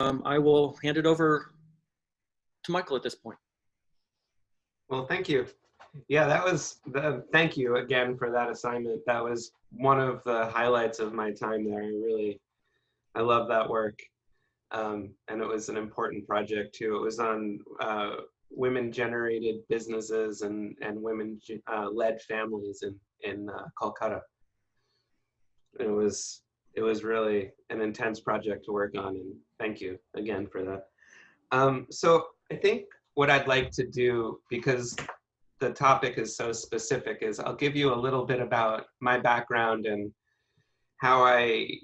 I will hand it over to Michael at this point. Well, thank you. Yeah, thank you again for that assignment. That was one of the highlights of my time there. I love that work. And it was an important project too. It was on women-generated businesses and women-led families in Kolkata. It was really an intense project to work on, and thank you again for that. So I think what I'd like to do, because the topic is so specific, is I'll give you a little bit about my background and how I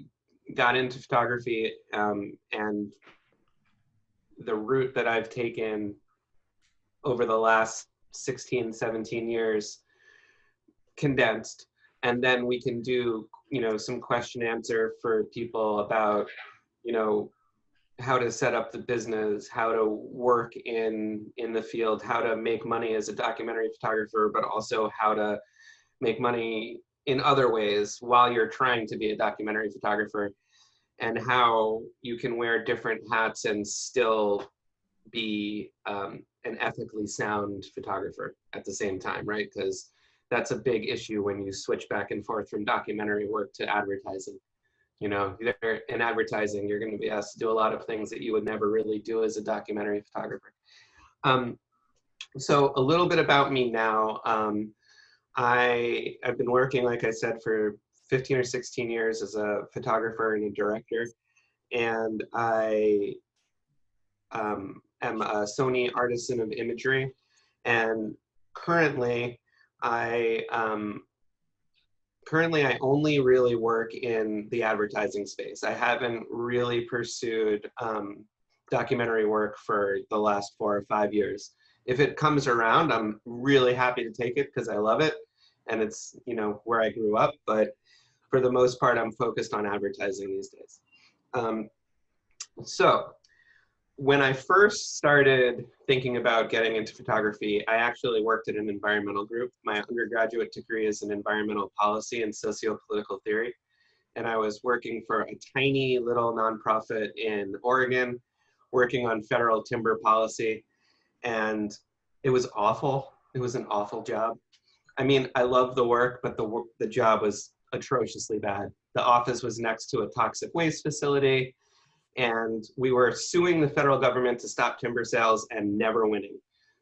got into photography, and the route that I've taken over the last 16, 17 years, condensed. And then we can do, some question answer for people about, how to set up the business, how to work in the field, how to make money as a documentary photographer, but also how to make money in other ways while you're trying to be a documentary photographer, and how you can wear different hats and still be an ethically sound photographer at the same time, right? Because that's a big issue when you switch back and forth from documentary work to advertising. In advertising, you're going to be asked to do a lot of things that you would never really do as a documentary photographer. So a little bit about me now. I've been working, like I said, for 15 or 16 years as a photographer and a director. And I am a Sony artisan of imagery. And currently I only really work in the advertising space. I haven't really pursued documentary work for the last 4 or 5 years. If it comes around, I'm really happy to take it because I love it. And it's, where I grew up. But for the most part, I'm focused on advertising these days. So when I first started thinking about getting into photography, I actually worked at an environmental group. My undergraduate degree is in environmental policy and socio-political theory. And I was working for a tiny little nonprofit in Oregon, working on federal timber policy. And it was awful. It was an awful job. I mean, I love the work, but the job was atrociously bad. The office was next to a toxic waste facility, and we were suing the federal government to stop timber sales and never winning.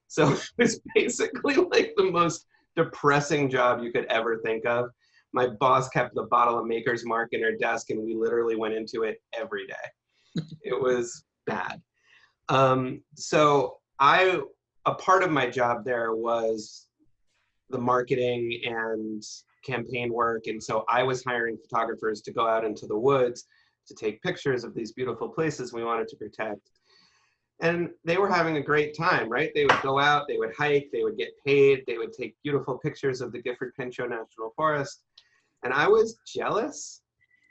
So it was basically like the most depressing job you could ever think of. My boss kept the bottle of Maker's Mark in her desk, and we literally went into it every day. It was bad. So a part of my job there was the marketing and campaign work. And so I was hiring photographers to go out into the woods to take pictures of these beautiful places we wanted to protect. And they were having a great time, right? They would go out, they would hike, they would get paid, they would take beautiful pictures of the Gifford-Pinchot National Forest. And I was jealous,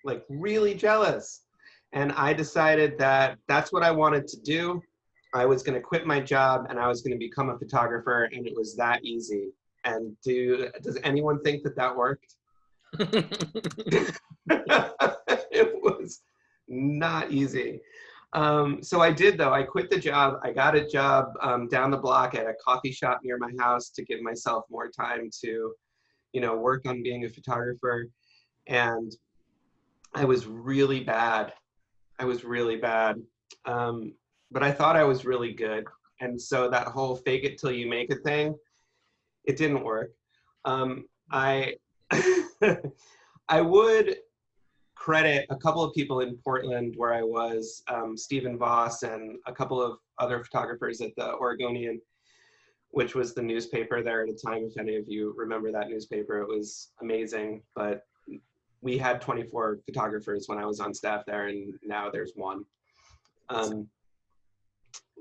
like really jealous. And I decided that that's what I wanted to do. I was going to quit my job and I was going to become a photographer, and it was that easy. And does anyone think that worked? It was not easy. So I did, though. I quit the job. I got a job down the block at a coffee shop near my house to give myself more time to, work on being a photographer. And I was really bad. But I thought I was really good. And so that whole fake it till you make it thing, it didn't work. I would credit a couple of people in Portland where I was, Stephen Voss and a couple of other photographers at the Oregonian, which was the newspaper there at the time. If any of you remember that newspaper, it was amazing. But we had 24 photographers when I was on staff there, and now there's one.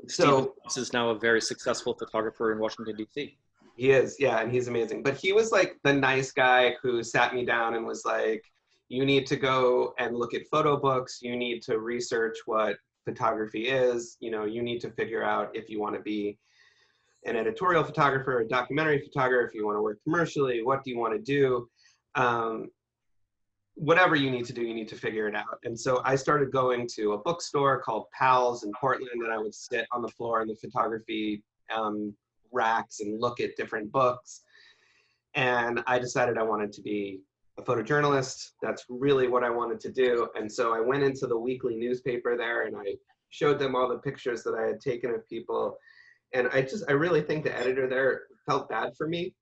So Voss is now a very successful photographer in Washington, D.C. He is, yeah, and he's amazing. But he was like the nice guy who sat me down and was like, you need to go and look at photo books. You need to research what photography is. You need to figure out if you want to be an editorial photographer, a documentary photographer, if you want to work commercially, what do you want to do? whatever you need to do, you need to figure it out. And so I started going to a bookstore called Pals in Portland, and I would sit on the floor in the photography racks and look at different books. And I decided I wanted to be a photojournalist. That's really what I wanted to do. And so I went into the weekly newspaper there and I showed them all the pictures that I had taken of people. And I really think the editor there felt bad for me.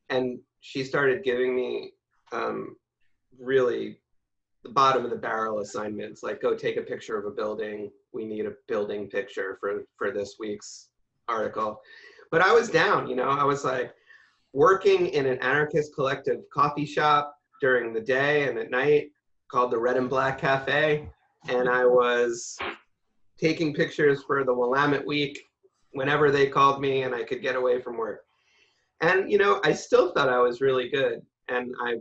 And she started giving me really the bottom of the barrel assignments, like go take a picture of a building. We need a building picture for this week's article. But I was down, you know, I was like working in an anarchist collective coffee shop during the day and at night called the Red and Black Cafe. And I was taking pictures for the Willamette Week whenever they called me and I could get away from work. And, you know, I still thought I was really good and I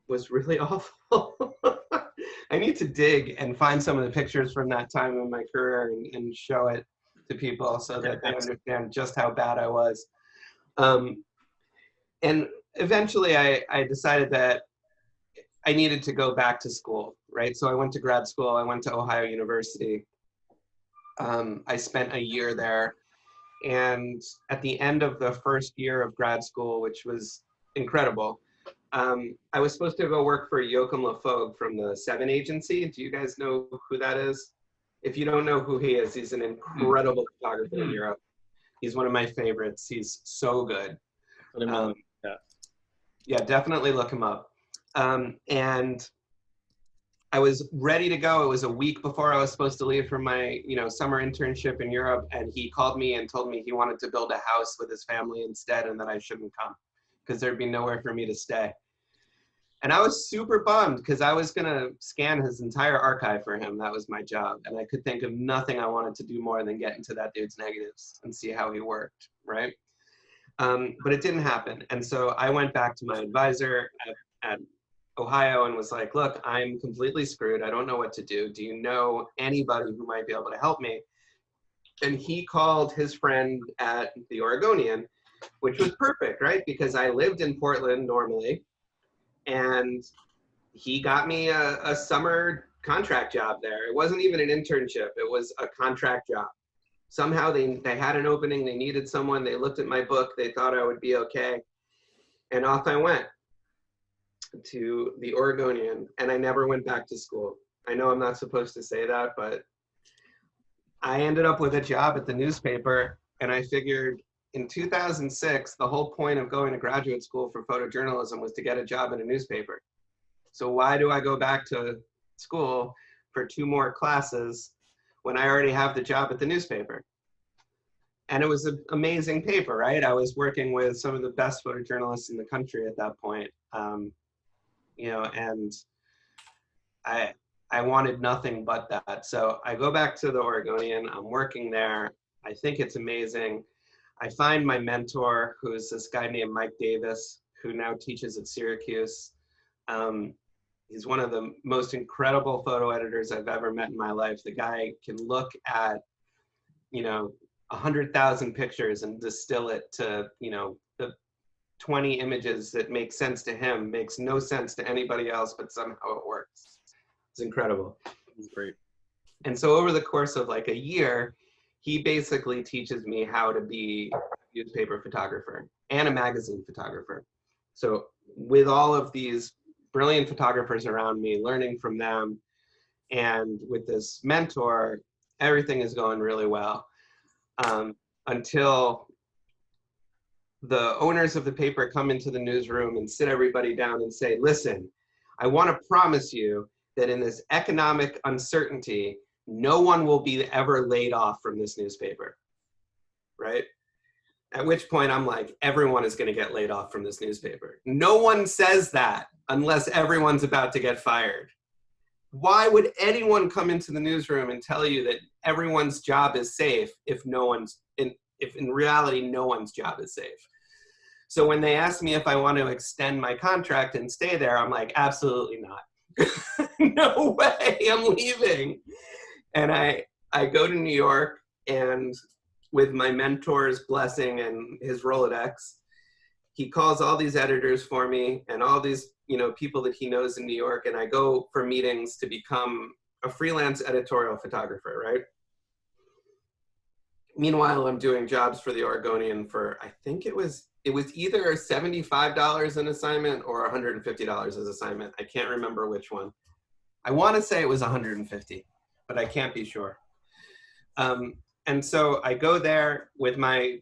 was really awful. I need to dig and find some of the pictures from that time in my career and show it to people so that they understand just how bad I was. And eventually I decided that I needed to go back to school, right? So I went to grad school. I went to Ohio University. I spent a year there. And at the end of the first year of grad school, which was incredible, I was supposed to go work for Joachim Lafogue from the Seven Agency. Do you guys know who that is? If you don't know who he is, he's an incredible photographer in Europe. He's one of my favorites. He's so good. Yeah, definitely look him up. And I was ready to go. It was a week before I was supposed to leave for my, you know, summer internship in Europe. And he called me and told me he wanted to build a house with his family instead and that I shouldn't come because there'd be nowhere for me to stay. And I was super bummed because I was going to scan his entire archive for him. That was my job. And I could think of nothing I wanted to do more than get into that dude's negatives and see how he worked, right? But it didn't happen. And so I went back to my advisor at Ohio and was like, look, I'm completely screwed. I don't know what to do. Do you know anybody who might be able to help me? And he called his friend at the Oregonian, which was perfect, right? Because I lived in Portland normally. And he got me a summer contract job there. It wasn't even an internship. It was a contract job. Somehow they had an opening. They needed someone. They looked at my book. They thought I would be okay. And off I went to the Oregonian. And I never went back to school. I know I'm not supposed to say that, but I ended up with a job at the newspaper. And I figured in 2006, the whole point of going to graduate school for photojournalism was to get a job in a newspaper. So why do I go back to school for 2 more classes when I already have the job at the newspaper? And it was an amazing paper, right? I was working with some of the best photojournalists in the country at that point. You know, and I wanted nothing but that. So I go back to the Oregonian, I'm working there. I think it's amazing. I find my mentor, who's this guy named Mike Davis, who now teaches at Syracuse. He's one of the most incredible photo editors I've ever met in my life. The guy can look at, you know, 100,000 pictures and distill it to, you know, the 20 images that make sense to him, makes no sense to anybody else, but somehow it works. It's incredible. It's great. And so over the course of like a year, he basically teaches me how to be a newspaper photographer and a magazine photographer. So with all of these brilliant photographers around me, learning from them, and with this mentor, everything is going really well until the owners of the paper come into the newsroom and sit everybody down and say, listen, I want to promise you that in this economic uncertainty, no one will be ever laid off from this newspaper, right? At which point I'm like, everyone is going to get laid off from this newspaper. No one says that unless everyone's about to get fired. Why would anyone come into the newsroom and tell you that everyone's job is safe if in reality, no one's job is safe? So when they ask me if I want to extend my contract and stay there, I'm like, absolutely not. No way, I'm leaving. And I go to New York, and with my mentor's blessing and his Rolodex, he calls all these editors for me and all these, people that he knows in New York, and I go for meetings to become a freelance editorial photographer, right? Meanwhile, I'm doing jobs for the Oregonian for, I think it was either $75 an assignment or $150 as assignment. I can't remember which one. I want to say it was 150, but I can't be sure. And so I go there with my,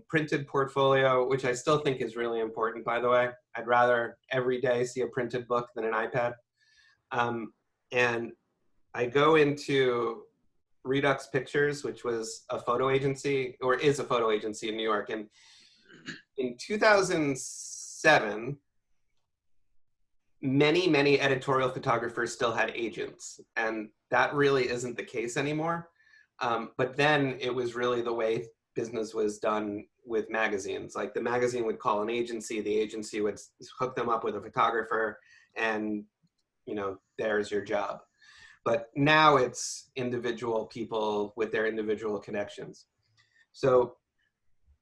printed portfolio, which I still think is really important, by the way. I'd rather every day see a printed book than an iPad. And I go into Redux Pictures, which was a photo agency, or is a photo agency in New York. And in 2007, many editorial photographers still had agents, and that really isn't the case anymore. But then it was really the way business was done with magazines. Like the magazine would call an agency, the agency would hook them up with a photographer, and there's your job. But now it's individual people with their individual connections. So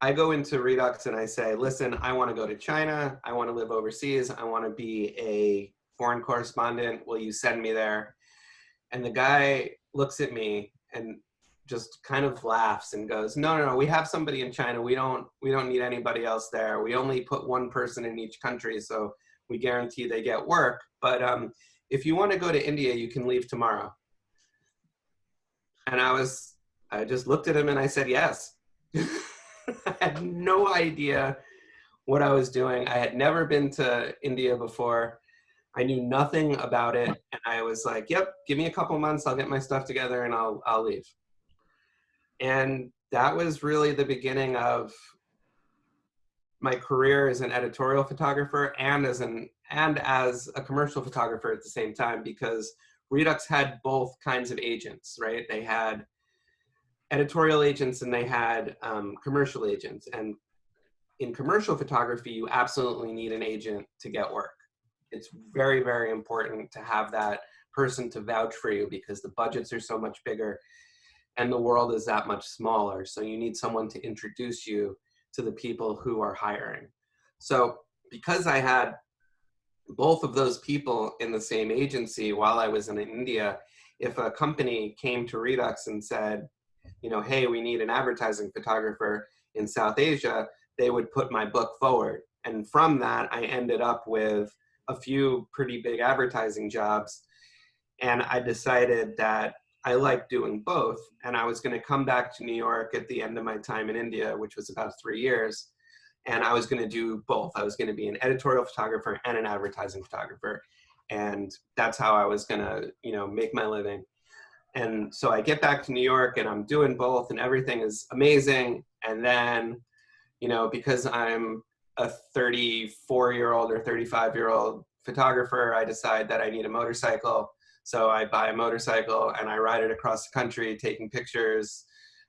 I go into Redux and I say, listen, I want to go to China. I want to live overseas. I want to be a foreign correspondent. Will you send me there? And the guy looks at me and just kind of laughs and goes, no, we have somebody in China. We don't need anybody else there. We only put one person in each country, so we guarantee they get work. But if you want to go to India, you can leave tomorrow. And I just looked at him and I said, yes. I had no idea what I was doing. I had never been to India before. I knew nothing about it. And I was like, yep, give me a couple months. I'll get my stuff together and I'll leave. And that was really the beginning of my career as an editorial photographer and as a commercial photographer at the same time, because Redux had both kinds of agents, right? They had editorial agents and they had commercial agents. And in commercial photography, you absolutely need an agent to get work. It's very, very important to have that person to vouch for you, because the budgets are so much bigger and the world is that much smaller. So you need someone to introduce you to the people who are hiring. So because I had both of those people in the same agency while I was in India, if a company came to Redux and said, hey, we need an advertising photographer in South Asia, they would put my book forward. And from that, I ended up with a few pretty big advertising jobs. And I decided that I liked doing both. And I was going to come back to New York at the end of my time in India, which was about 3 years. And I was going to do both. I was going to be an editorial photographer and an advertising photographer. And that's how I was going to, make my living. And so I get back to New York and I'm doing both and everything is amazing. And then, because I'm a 34-year-old or 35-year-old photographer, I decide that I need a motorcycle. So I buy a motorcycle and I ride it across the country, taking pictures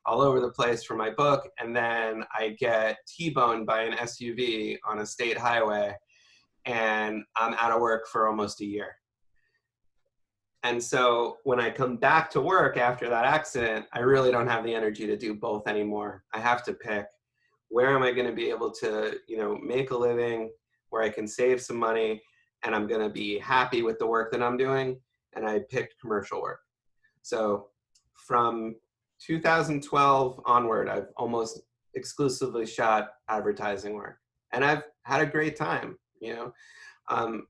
all over the place for my book. And then I get T-boned by an SUV on a state highway and I'm out of work for almost a year. And so when I come back to work after that accident, I really don't have the energy to do both anymore. I have to pick, where am I going to be able to, make a living, where I can save some money, and I'm going to be happy with the work that I'm doing. And I picked commercial work. So from 2012 onward, I've almost exclusively shot advertising work. And I've had a great time,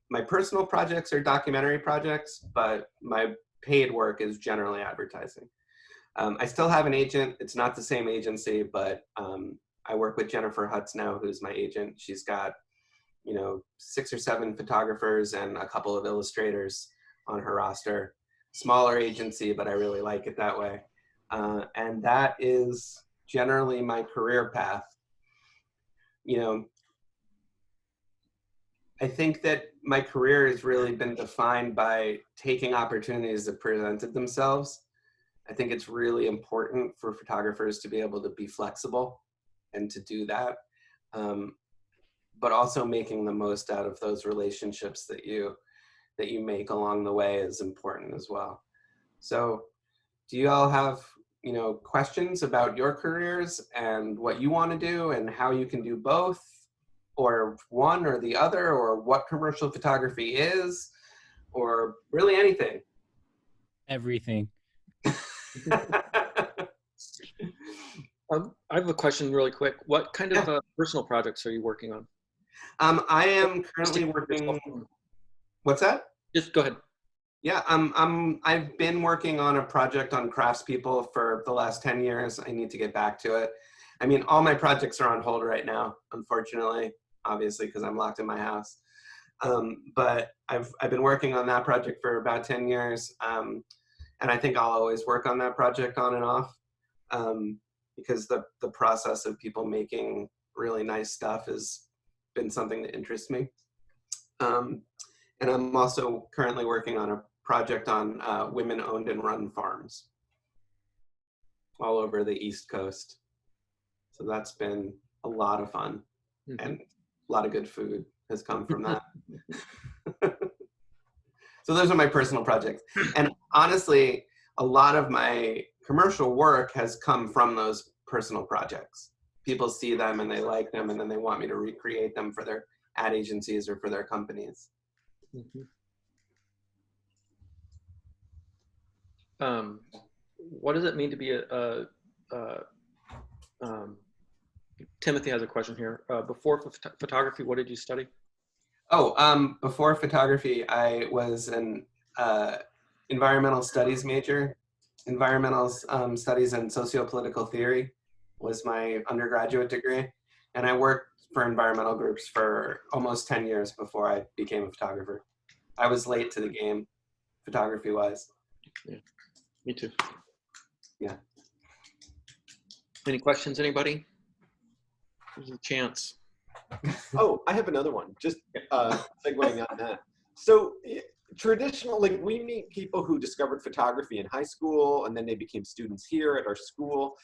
My personal projects are documentary projects, but my paid work is generally advertising. I still have an agent. It's not the same agency, but I work with Jennifer Hutz now, who's my agent. She's got, 6 or 7 photographers and a couple of illustrators on her roster. Smaller agency, but I really like it that way. And that is generally my career path. I think that my career has really been defined by taking opportunities that presented themselves. I think it's really important for photographers to be able to be flexible and to do that, but also making the most out of those relationships that you make along the way is important as well. So do you all have, questions about your careers and what you want to do and how you can do both? or one or the other, or what commercial photography is, or really anything. Everything. I have a question really quick. What kind of personal projects are you working on? I am currently working. What's that? Just go ahead. Yeah, I've been working on a project on craftspeople for the last 10 years. I need to get back to it. I mean, all my projects are on hold right now, unfortunately, obviously, because I'm locked in my house. But I've been working on that project for about 10 years. And I think I'll always work on that project on and off, because the process of people making really nice stuff has been something that interests me. And I'm also currently working on a project on women-owned and run farms all over the East Coast. So that's been a lot of fun, and a lot of good food has come from that. So those are my personal projects. And honestly, a lot of my commercial work has come from those personal projects. People see them and they like them, and then they want me to recreate them for their ad agencies or for their companies. What does it mean to be Timothy has a question here. Before photography, what did you study? Oh, before photography, I was an environmental studies major. Environmental studies and socio-political theory was my undergraduate degree. And I worked for environmental groups for almost 10 years before I became a photographer. I was late to the game, photography-wise. Yeah, me too. Yeah. Any questions, anybody? There's a chance. Oh, I have another one, just segueing on that. So traditionally, we meet people who discovered photography in high school, and then they became students here at our school.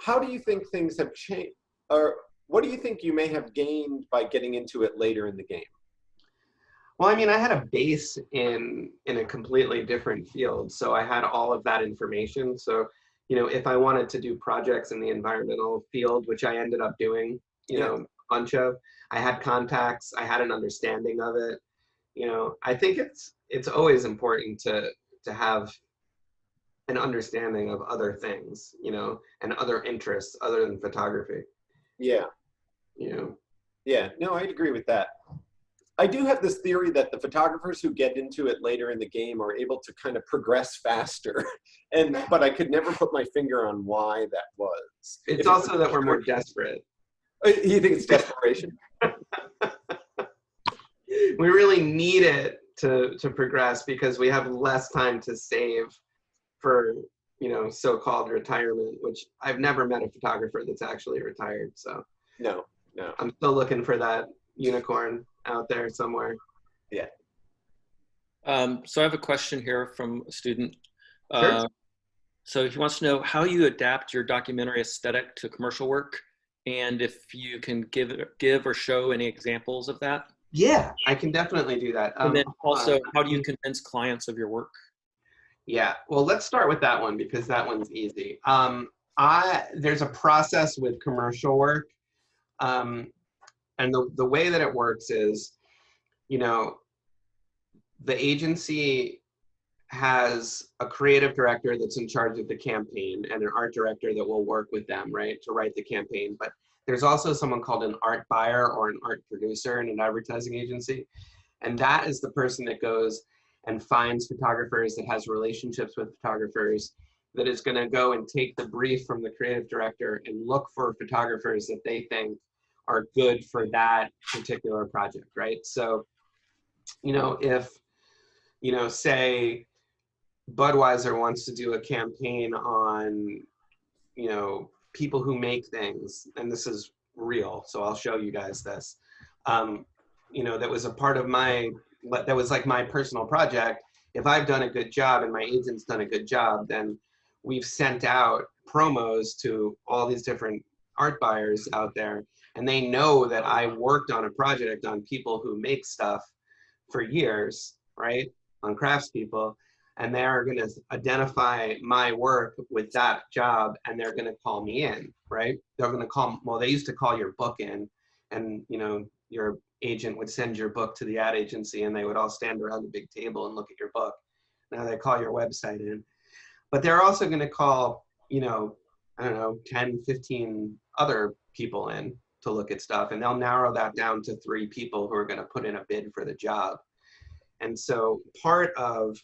How do you think things have changed, or what do you think you may have gained by getting into it later in the game? Well, I mean, I had a base in a completely different field, so I had all of that information. So, you know, if I wanted to do projects in the environmental field, which I ended up doing, you know, a bunch of, I had contacts, I had an understanding of it. You know, I think it's always important to have an understanding of other things, you know, and other interests other than photography. Yeah. You know. Yeah, no, I'd agree with that. I do have this theory that the photographers who get into it later in the game are able to kind of progress faster, but I could never put my finger on why that was. It's also that we're more desperate. You think it's desperation? We really need it to progress because we have less time to save for, you know, so-called retirement, which I've never met a photographer that's actually retired. So no. I'm still looking for that unicorn out there somewhere. Yeah. So I have a question here from a student. Sure. So he wants to know how you adapt your documentary aesthetic to commercial work, and if you can give or show any examples of that. Yeah, I can definitely do that. And then also, how do you convince clients of your work? Yeah, well, let's start with that one because that one's easy. There's a process with commercial work. And the way that it works is, you know, the agency has a creative director that's in charge of the campaign and an art director that will work with them, right, to write the campaign. But there's also someone called an art buyer or an art producer in an advertising agency. And that is the person that goes and finds photographers, that has relationships with photographers, that is going to go and take the brief from the creative director and look for photographers that they think are good for that particular project, right? So, you know, if, you know, say Budweiser wants to do a campaign on, you know, people who make things, and this is real, so I'll show you guys this, you know, that was a part of that was like my personal project. If I've done a good job and my agent's done a good job, then we've sent out promos to all these different art buyers out there, and they know that I worked on a project on people who make stuff for years, right, on craftspeople, and they're going to identify my work with that job, and they're going to call me in, right? They're going to call, well, they used to call your book in, and your agent would send your book to the ad agency and they would all stand around the big table and look at your book. Now they call your website in. But they're also going to call, I don't know, 10, 15 other people in to look at stuff. And they'll narrow that down to 3 people who are going to put in a bid for the job. And so part of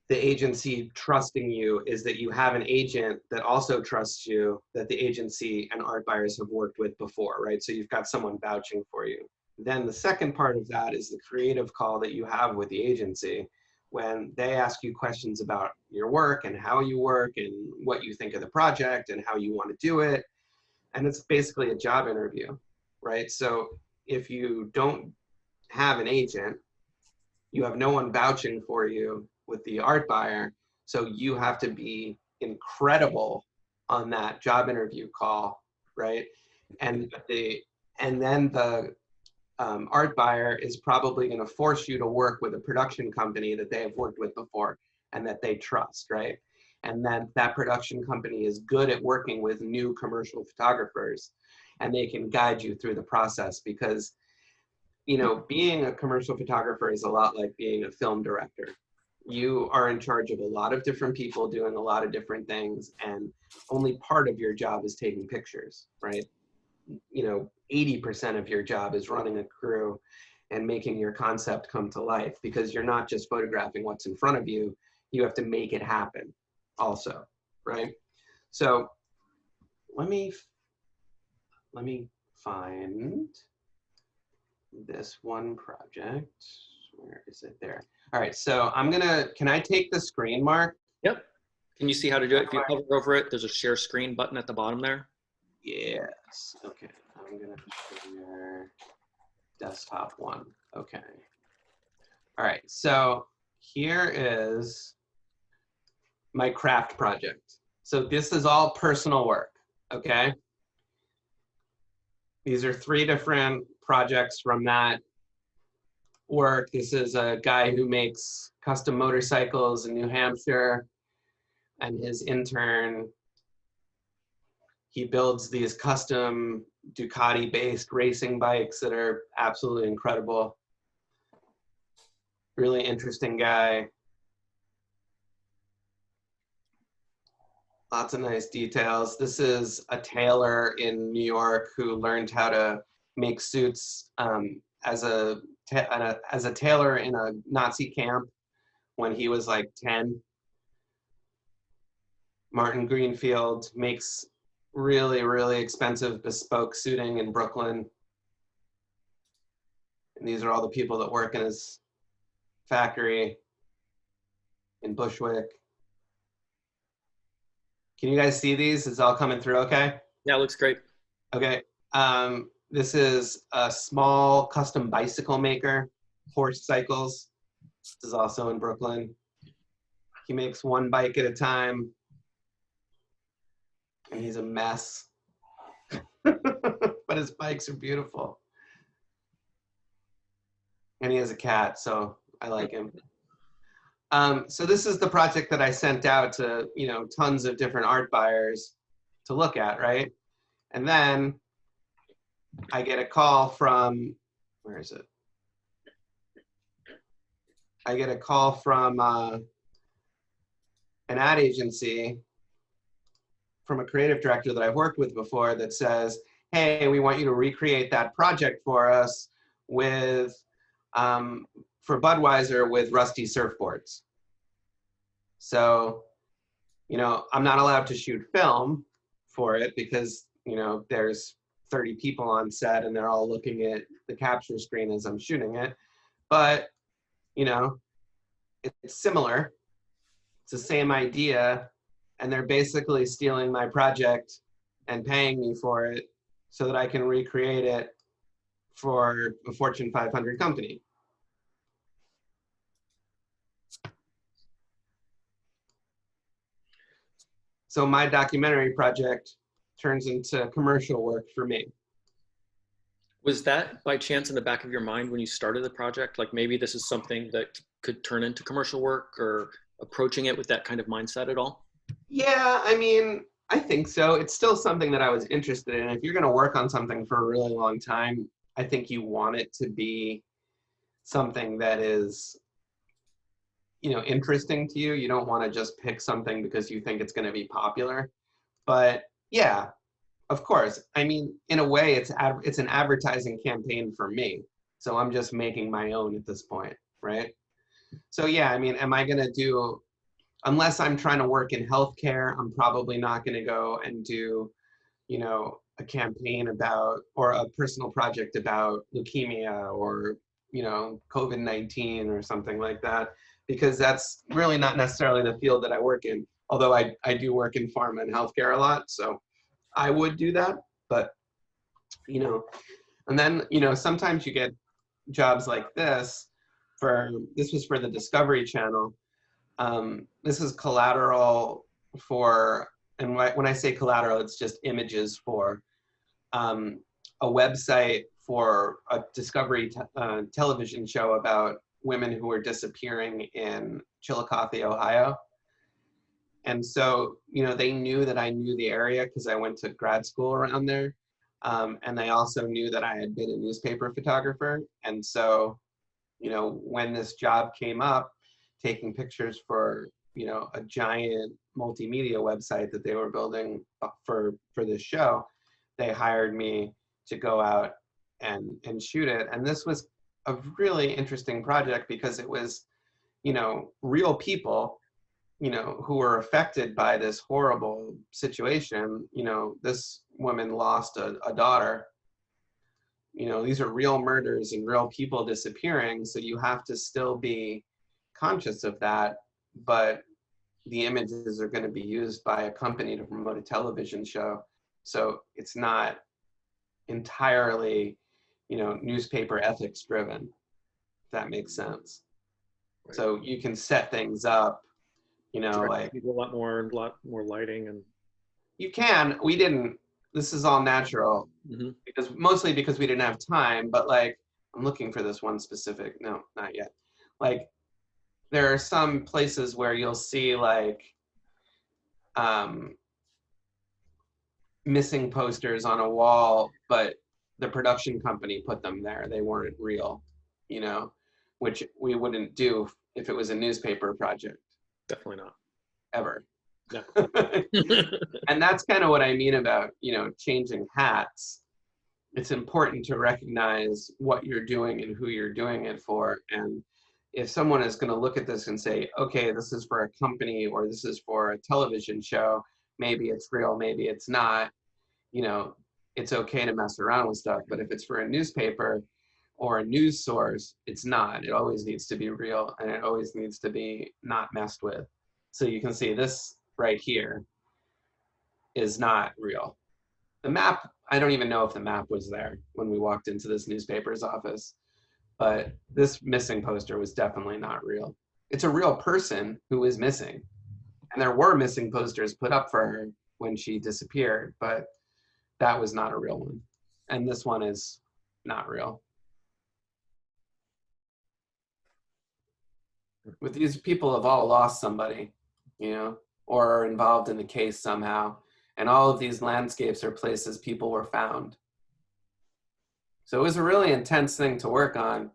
the agency trusting you is that you have an agent that also trusts you, that the agency and art buyers have worked with before, right? So you've got someone vouching for you. Then the second part of that is the creative call that you have with the agency when they ask you questions about your work and how you work and what you think of the project and how you want to do it. And it's basically a job interview, right? So if you don't have an agent, you have no one vouching for you with the art buyer. So you have to be incredible on that job interview call, right? And then the art buyer is probably going to force you to work with a production company that they have worked with before and that they trust, right? And then that production company is good at working with new commercial photographers, and they can guide you through the process because, being a commercial photographer is a lot like being a film director. You are in charge of a lot of different people doing a lot of different things, and only part of your job is taking pictures, right? 80% of your job is running a crew and making your concept come to life, because you're not just photographing what's in front of you, you have to make it happen also, right? So let me find this one project. Where is it? There. All right, so can I take the screen, Mark? Yep. Can you see how to do it? If you hover over it, there's a share screen button at the bottom there. Yes, okay. I'm gonna share desktop 1, okay. All right, so here is my craft project. So this is all personal work, okay? These are 3 different projects from that work. This is a guy who makes custom motorcycles in New Hampshire, and his intern, he builds these custom Ducati-based racing bikes that are absolutely incredible. Really interesting guy. Lots of nice details. This is a tailor in New York who learned how to make suits as a tailor in a Nazi camp when he was like 10. Martin Greenfield makes really, really expensive bespoke suiting in Brooklyn. And these are all the people that work in his factory in Bushwick. Can you guys see these? Is it all coming through okay? Yeah, it looks great. Okay. This is a small custom bicycle maker, Horse Cycles. This is also in Brooklyn. He makes 1 bike at a time. And he's a mess. But his bikes are beautiful. And he has a cat, so I like him. So this is the project that I sent out to, tons of different art buyers to look at, right? And then I get a call from, where is it? I get a call from an ad agency, from a creative director that I've worked with before, that says, hey, we want you to recreate that project for us with, for Budweiser with rusty surfboards. So, I'm not allowed to shoot film for it because, there's 30 people on set and they're all looking at the capture screen as I'm shooting it. But, it's similar. It's the same idea. And they're basically stealing my project and paying me for it so that I can recreate it for a Fortune 500 company. So my documentary project turns into commercial work for me. Was that by chance in the back of your mind when you started the project? Like maybe this is something that could turn into commercial work, or approaching it with that kind of mindset at all? Yeah, I mean, I think so. It's still something that I was interested in. If you're going to work on something for a really long time, I think you want it to be something that is, you know, interesting to you. You don't want to just pick something because you think it's going to be popular. But yeah, of course. I mean, in a way, it's an advertising campaign for me. So I'm just making my own at this point, right? So yeah, I mean, am I going to do, unless I'm trying to work in healthcare, I'm probably not going to go and do, you know, a campaign about, or a personal project about leukemia or, you know, COVID-19 or something like that, because that's really not necessarily the field that I work in. Although I do work in pharma and healthcare a lot, so I would do that. But, you know, and then, you know, sometimes you get jobs like this this was for the Discovery Channel. This is collateral for, and when I say collateral, it's just images for a website for a Discovery television show about women who were disappearing in Chillicothe, Ohio. And so, you know, they knew that I knew the area because I went to grad school around there. And they also knew that I had been a newspaper photographer. And so, you know, when this job came up, taking pictures for, you know, a giant multimedia website that they were building for this show, they hired me to go out and shoot it. And this was a really interesting project because it was, you know, real people, you know, who were affected by this horrible situation. You know, this woman lost a daughter. You know, these are real murders and real people disappearing. So you have to still be conscious of that, but the images are going to be used by a company to promote a television show. So it's not entirely, you know, newspaper ethics driven, if that makes sense. Right. So you can set things up, you know, like a lot more lighting and you can. We didn't. This is all natural because mostly because we didn't have time. But like, I'm looking for this one specific. No, not yet. Like, there are some places where you'll see like missing posters on a wall, but the production company put them there. They weren't real, you know, which we wouldn't do if it was a newspaper project. Definitely not. Ever. Yeah. And that's kind of what I mean about, you know, changing hats. It's important to recognize what you're doing and who you're doing it for. And if someone is going to look at this and say, okay, this is for a company or this is for a television show, maybe it's real, maybe it's not, you know, it's okay to mess around with stuff. But if it's for a newspaper or a news source, it's not. It always needs to be real and it always needs to be not messed with. So you can see this right here is not real. The map, I don't even know if the map was there when we walked into this newspaper's office, but this missing poster was definitely not real. It's a real person who is missing. And there were missing posters put up for her when she disappeared, but that was not a real one. And this one is not real. But these people have all lost somebody, you know, or are involved in the case somehow. And all of these landscapes are places people were found. So it was a really intense thing to work on.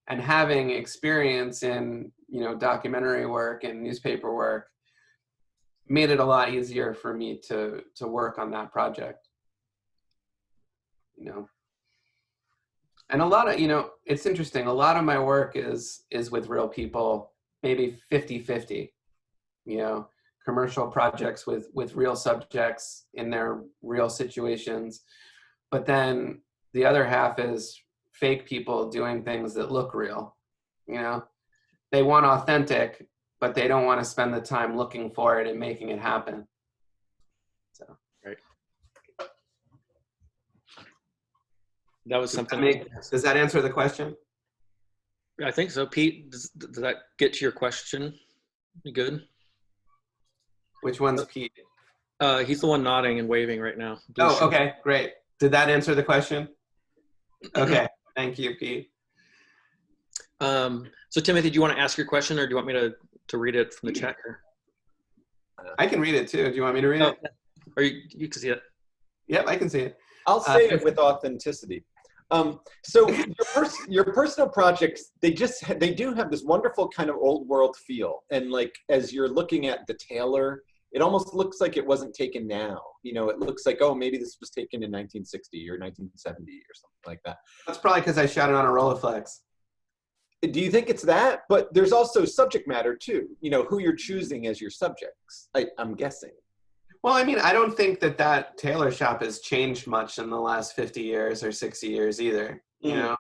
And having experience in, you know, documentary work and newspaper work made it a lot easier for me to work on that project. You know. And a lot of, you know, it's interesting. A lot of my work is with real people, maybe 50-50, you know, commercial projects with real subjects in their real situations. But then the other half is fake people doing things that look real, you know. They want authentic, but they don't want to spend the time looking for it and making it happen. So. Right. That was something. Does that answer the question? I think so. Pete, does that get to your question? You good? Which one's Pete? He's the one nodding and waving right now. Oh, okay, great. Did that answer the question? Okay, thank you, Pete. So Timothy, do you want to ask your question or do you want me to read it from the chat here? I can read it too. Do you want me to read it? you can see it. Yep, I can see it. I'll say it with authenticity. So your personal projects, they do have this wonderful kind of old world feel. And like, as you're looking at the Taylor, it almost looks like it wasn't taken now. You know, it looks like, oh, maybe this was taken in 1960 or 1970 or something like that. That's probably because I shot it on a Rolleiflex. Do you think it's that? But there's also subject matter too, you know, who you're choosing as your subjects, I'm guessing. Well, I mean, I don't think that tailor shop has changed much in the last 50 years or 60 years either, you know?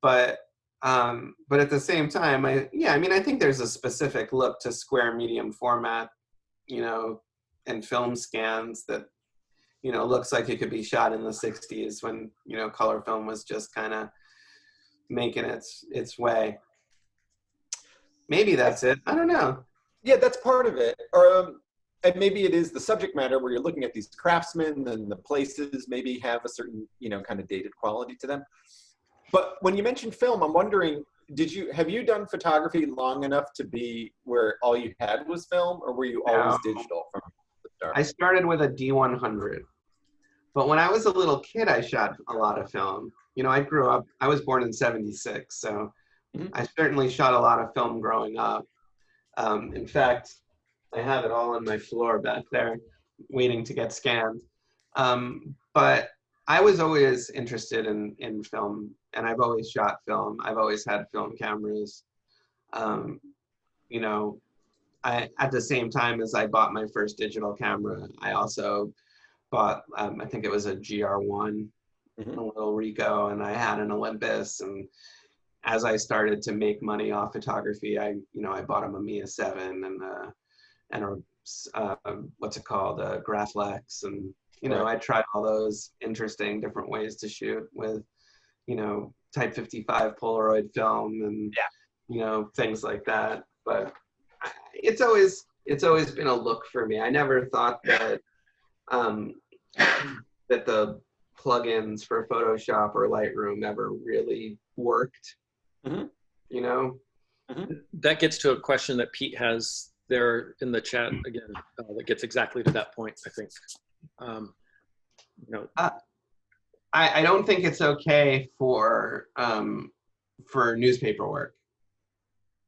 But at the same time, I think there's a specific look to square medium format, you know, and film scans that, you know, looks like it could be shot in the 60s when, you know, color film was just kind of making its way. Maybe that's it. I don't know. Yeah, that's part of it. Or and maybe it is the subject matter where you're looking at these craftsmen and the places maybe have a certain, you know, kind of dated quality to them. But when you mentioned film, I'm wondering, have you done photography long enough to be where all you had was film, or were you always digital from the start? I started with a D100. But when I was a little kid, I shot a lot of film. You know, I was born in '76, so I certainly shot a lot of film growing up. In fact, I have it all on my floor back there, waiting to get scanned. But I was always interested in film, and I've always shot film. I've always had film cameras. You know, at the same time as I bought my first digital camera, I also bought, I think it was a GR1, a little Ricoh, and I had an Olympus. And as I started to make money off photography, I bought a Mamiya 7 and a what's it called, a Graflex, and you know, I tried all those interesting different ways to shoot with, you know, Type 55 Polaroid film and you know, things like that. But it's always been a look for me. I never thought that that the plugins for Photoshop or Lightroom ever really worked. You know, That gets to a question that Pete has there in the chat again. That gets exactly to that point, I think. You know, I don't think it's okay for newspaper work.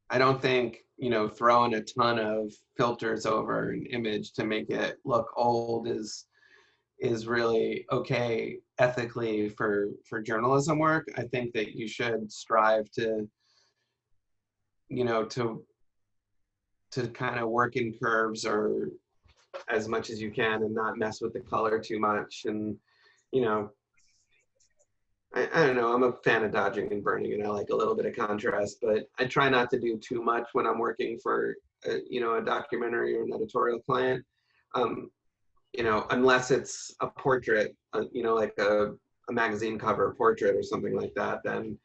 I don't think, you know, throwing a ton of filters over an image to make it look old is really okay ethically for journalism work. I think that you should strive to, you know, to kind of work in curves or as much as you can and not mess with the color too much. And, you know, I don't know, I'm a fan of dodging and burning, and I like a little bit of contrast, but I try not to do too much when I'm working for, you know, a documentary or an editorial client. You know, unless it's a portrait, you know, like a magazine cover portrait or something like that, then,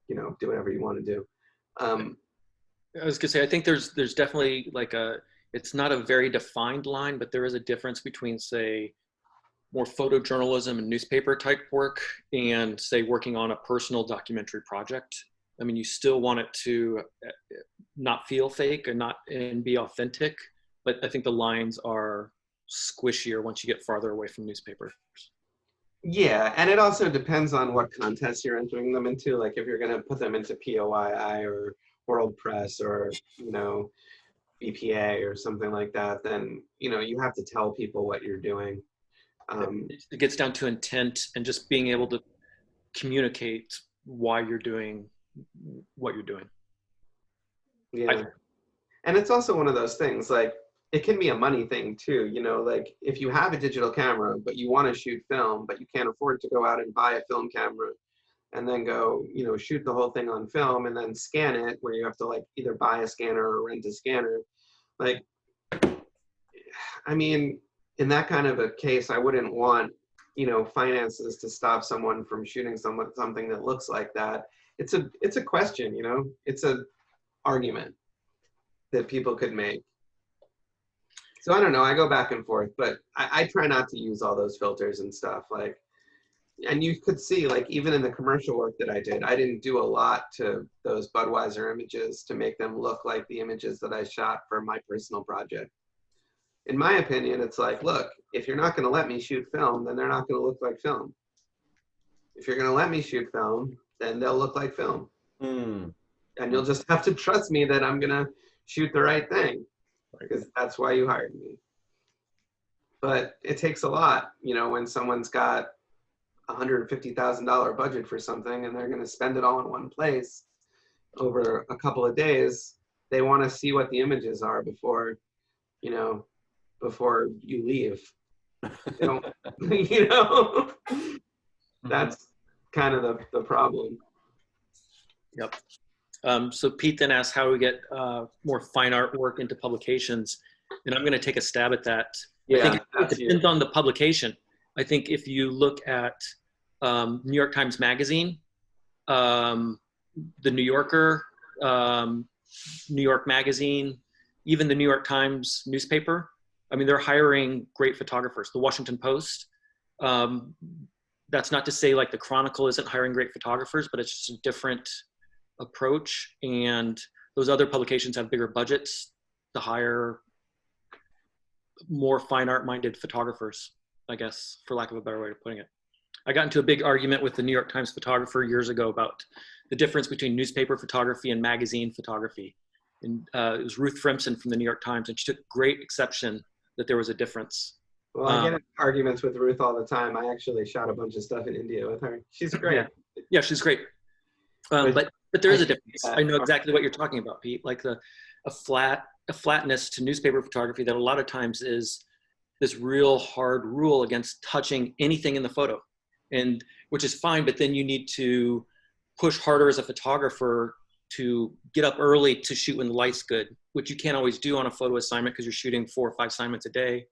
you know, do whatever you want to do. I was gonna say, I think there's definitely like it's not a very defined line, but there is a difference between, say, more photojournalism and newspaper type work and, say, working on a personal documentary project. I mean, you still want it to not feel fake and be authentic, but I think the lines are squishier once you get farther away from newspapers. Yeah, and it also depends on what contest you're entering them into. Like if you're going to put them into POII or World Press or, you know, BPA or something like that, then, you know, you have to tell people what you're doing. It gets down to intent and just being able to communicate why you're doing what you're doing. Yeah. And it's also one of those things, like, it can be a money thing too, you know, like if you have a digital camera, but you want to shoot film, but you can't afford to go out and buy a film camera and then go, you know, shoot the whole thing on film and then scan it, where you have to like either buy a scanner or rent a scanner. Like, I mean, in that kind of a case, I wouldn't want, you know, finances to stop someone from shooting something that looks like that. It's a question, you know, it's an argument that people could make. So I don't know, I go back and forth, but I try not to use all those filters and stuff. Like, and you could see, like, even in the commercial work that I did, I didn't do a lot to those Budweiser images to make them look like the images that I shot for my personal project. in my opinion, it's like, look, if you're not going to let me shoot film, then they're not going to look like film. If you're going to let me shoot film, then they'll look like film. Mm. And you'll just have to trust me that I'm going to shoot the right thing, because that's why you hired me. But it takes a lot, you know, when someone's got $150,000 budget for something and they're going to spend it all in one place over a couple of days. They want to see what the images are before, you know, before you leave. They don't, you know, that's kind of the problem. Yep. So Pete then asked how do we get more fine art work into publications, and I'm going to take a stab at that. Yeah, I think it depends on the publication. I think if you look at New York Times Magazine, the New Yorker, New York Magazine, even the New York Times newspaper, I mean, they're hiring great photographers. The Washington Post, that's not to say like the Chronicle isn't hiring great photographers, but it's just a different approach. And those other publications have bigger budgets to hire more fine art minded photographers, I guess, for lack of a better way of putting it. I got into a big argument with the New York Times photographer years ago about the difference between newspaper photography and magazine photography. And it was Ruth Frimson from the New York Times, and she took great exception that there was a difference. Well, I get in arguments with Ruth all the time. I actually shot a bunch of stuff in India with her. She's great. Yeah, she's great. But there is a difference. I know exactly what you're talking about, Pete. Like a flatness to newspaper photography that a lot of times is this real hard rule against touching anything in the photo, and which is fine, but then you need to push harder as a photographer to get up early to shoot when the light's good, which you can't always do on a photo assignment because you're shooting 4 or 5 assignments a day.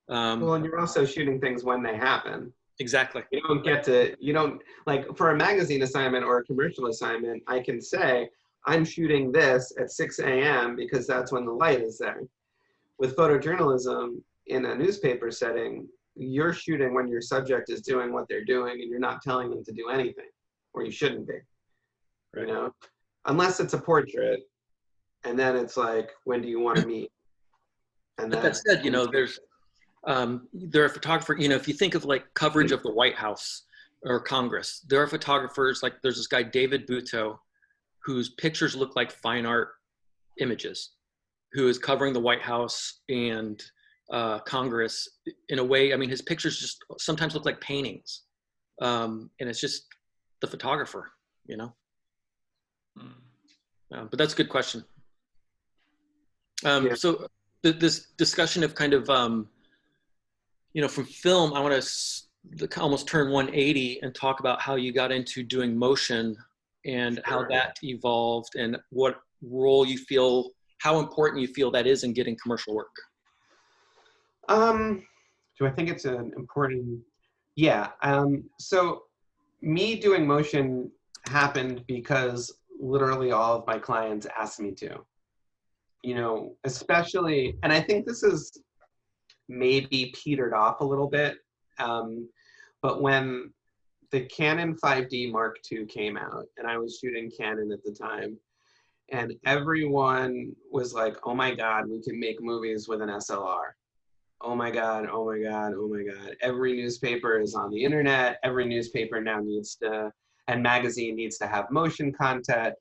Well, and you're also shooting things when they happen. Exactly. You don't get to, you don't, like for a magazine assignment or a commercial assignment, I can say, I'm shooting this at 6 a.m. because that's when the light is there. With photojournalism, in a newspaper setting, you're shooting when your subject is doing what they're doing and you're not telling them to do anything, or you shouldn't be, you know? Unless it's a portrait, and then it's like, when do you want to meet? And but that said, you know, there are photographers, you know, if you think of like coverage of the White House or Congress, there are photographers, like there's this guy, David Butow, whose pictures look like fine art images, who is covering the White House and Congress in a way. I mean, his pictures just sometimes look like paintings. And it's just the photographer, you know? But that's a good question. So this discussion of kind of, you know, from film, I want to almost turn 180 and talk about how you got into doing motion and how that evolved and what role you feel, how important you feel that is in getting commercial work. Do I think it's an important, yeah. So me doing motion happened because literally all of my clients asked me to, you know, especially, and I think this is maybe petered off a little bit, but when the Canon 5D Mark II came out, and I was shooting Canon at the time, and everyone was like, oh my God, we can make movies with an SLR. Oh my God, oh my God, oh my God. Every newspaper is on the internet. Every newspaper now needs to, and magazine needs to have motion content,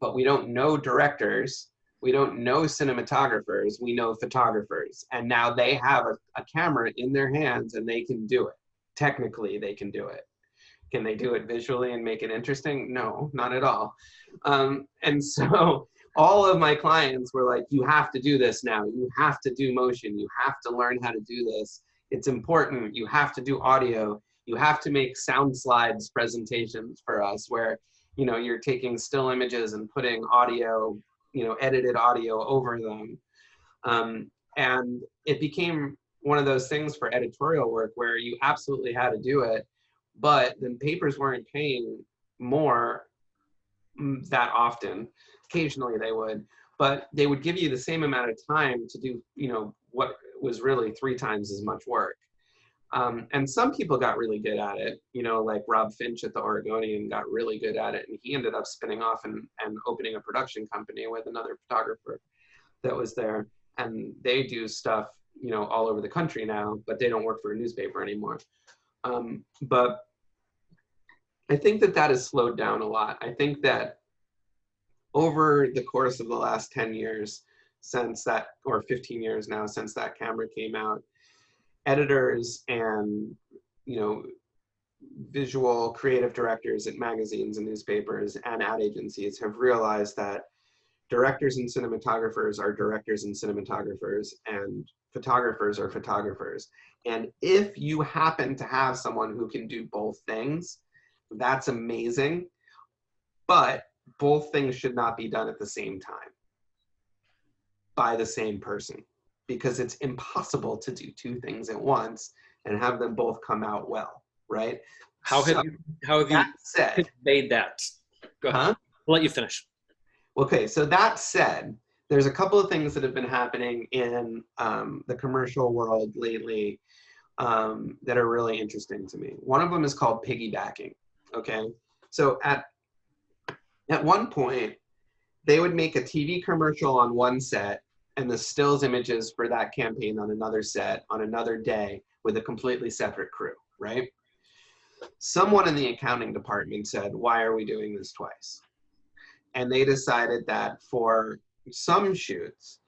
but we don't know directors. We don't know cinematographers. We know photographers. And now they have a camera in their hands and they can do it. Technically, they can do it. Can they do it visually and make it interesting? No, not at all. And so all of my clients were like, you have to do this now. You have to do motion. You have to learn how to do this. It's important. You have to do audio. You have to make sound slides presentations for us where, you know, you're taking still images and putting audio, you know, edited audio over them. And it became one of those things for editorial work where you absolutely had to do it, but then papers weren't paying more that often. Occasionally they would, but they would give you the same amount of time to do, you know, what was really 3 times as much work. And some people got really good at it, you know, like Rob Finch at the Oregonian got really good at it, and he ended up spinning off and opening a production company with another photographer that was there, and they do stuff, you know, all over the country now, but they don't work for a newspaper anymore. But I think that that has slowed down a lot. I think that over the course of the last 10 years since that, or 15 years now since that camera came out, editors and, you know, visual creative directors at magazines and newspapers and ad agencies have realized that directors and cinematographers are directors and cinematographers, and photographers are photographers. And if you happen to have someone who can do both things, that's amazing, but both things should not be done at the same time by the same person, because it's impossible to do two things at once and have them both come out well, right? How have you conveyed that? Go ahead. Huh? I'll let you finish. Okay, so that said, there's a couple of things that have been happening in the commercial world lately that are really interesting to me. One of them is called piggybacking, okay? So at one point, they would make a TV commercial on one set and the stills images for that campaign on another set on another day with a completely separate crew, right? Someone in the accounting department said, why are we doing this twice? And they decided that for some shoots,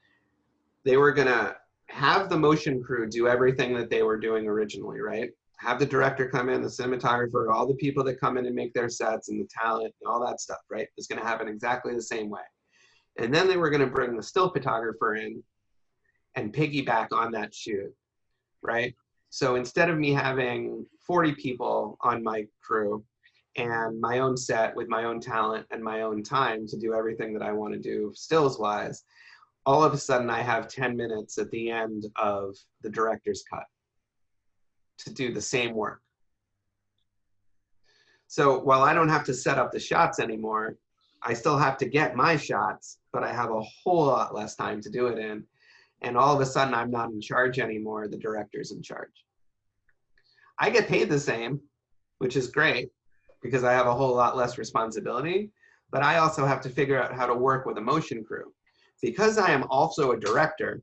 they were gonna have the motion crew do everything that they were doing originally, right? Have the director come in, the cinematographer, all the people that come in and make their sets and the talent and all that stuff, right? It's gonna happen exactly the same way. And then they were gonna bring the still photographer in and piggyback on that shoot, right? So instead of me having 40 people on my crew and my own set with my own talent and my own time to do everything that I want to do stills wise, all of a sudden I have 10 minutes at the end of the director's cut to do the same work. So while I don't have to set up the shots anymore, I still have to get my shots, but I have a whole lot less time to do it in. And all of a sudden I'm not in charge anymore, the director's in charge. I get paid the same, which is great because I have a whole lot less responsibility, but I also have to figure out how to work with a motion crew. Because I am also a director,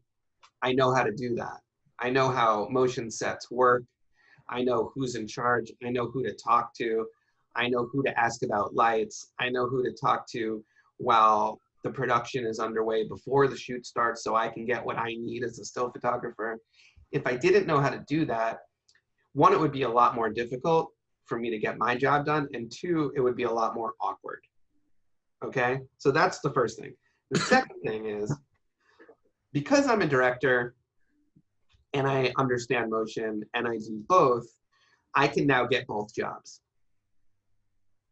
I know how to do that. I know how motion sets work. I know who's in charge. I know who to talk to. I know who to ask about lights. I know who to talk to while the production is underway before the shoot starts so I can get what I need as a still photographer. If I didn't know how to do that, one, it would be a lot more difficult for me to get my job done, and two, it would be a lot more awkward. Okay, so that's the first thing. The second thing is, because I'm a director and I understand motion and I do both, I can now get both jobs,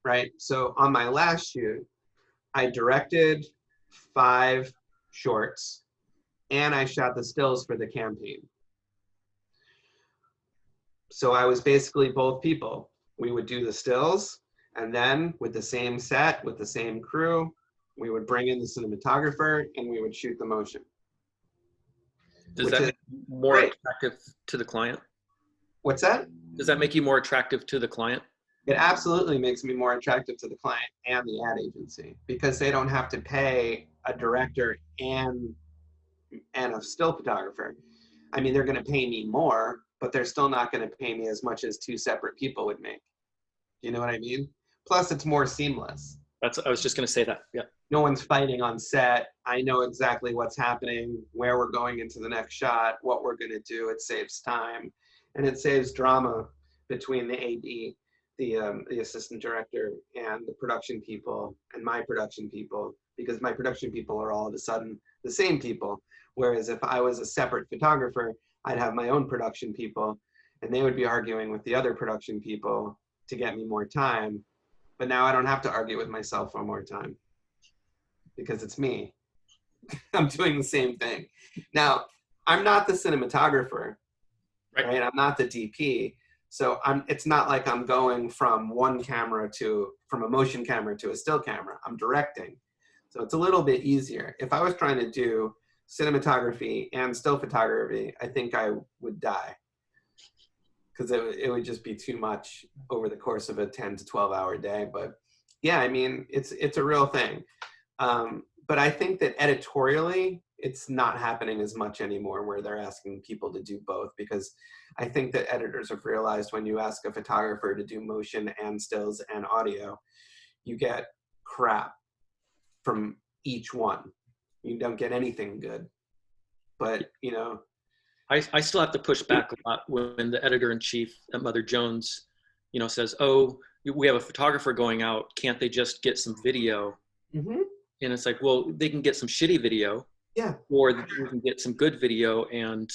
right? So on my last shoot, I directed 5 shorts and I shot the stills for the campaign. So I was basically both people. We would do the stills, and then with the same set, with the same crew, we would bring in the cinematographer and we would shoot the motion. Does that make you more attractive to the client? What's that? Does that make you more attractive to the client? It absolutely makes me more attractive to the client and the ad agency because they don't have to pay a director and a still photographer. I mean, they're going to pay me more, but they're still not going to pay me as much as 2 separate people would make. You know what I mean? Plus, it's more seamless. I was just going to say that. Yeah. No one's fighting on set. I know exactly what's happening, where we're going into the next shot, what we're going to do. It saves time, and it saves drama between the AD, the assistant director, and the production people, and my production people, because my production people are all of a sudden the same people. Whereas if I was a separate photographer, I'd have my own production people, and they would be arguing with the other production people to get me more time. But now I don't have to argue with myself for more time because it's me. I'm doing the same thing. Now, I'm not the cinematographer, right? I'm not the DP. So it's not like I'm going from a motion camera to a still camera. I'm directing. So it's a little bit easier. If I was trying to do cinematography and still photography, I think I would die because it would just be too much over the course of a 10 to 12 hour day. But yeah, I mean, it's a real thing. But I think that editorially, it's not happening as much anymore where they're asking people to do both, because I think that editors have realized when you ask a photographer to do motion and stills and audio, you get crap from each one. You don't get anything good. But, you know. I still have to push back a lot when the editor-in-chief at Mother Jones, you know, says, oh, we have a photographer going out. Can't they just get some video? Mm-hmm. And it's like, well, they can get some shitty video. Yeah. Or we can get some good video and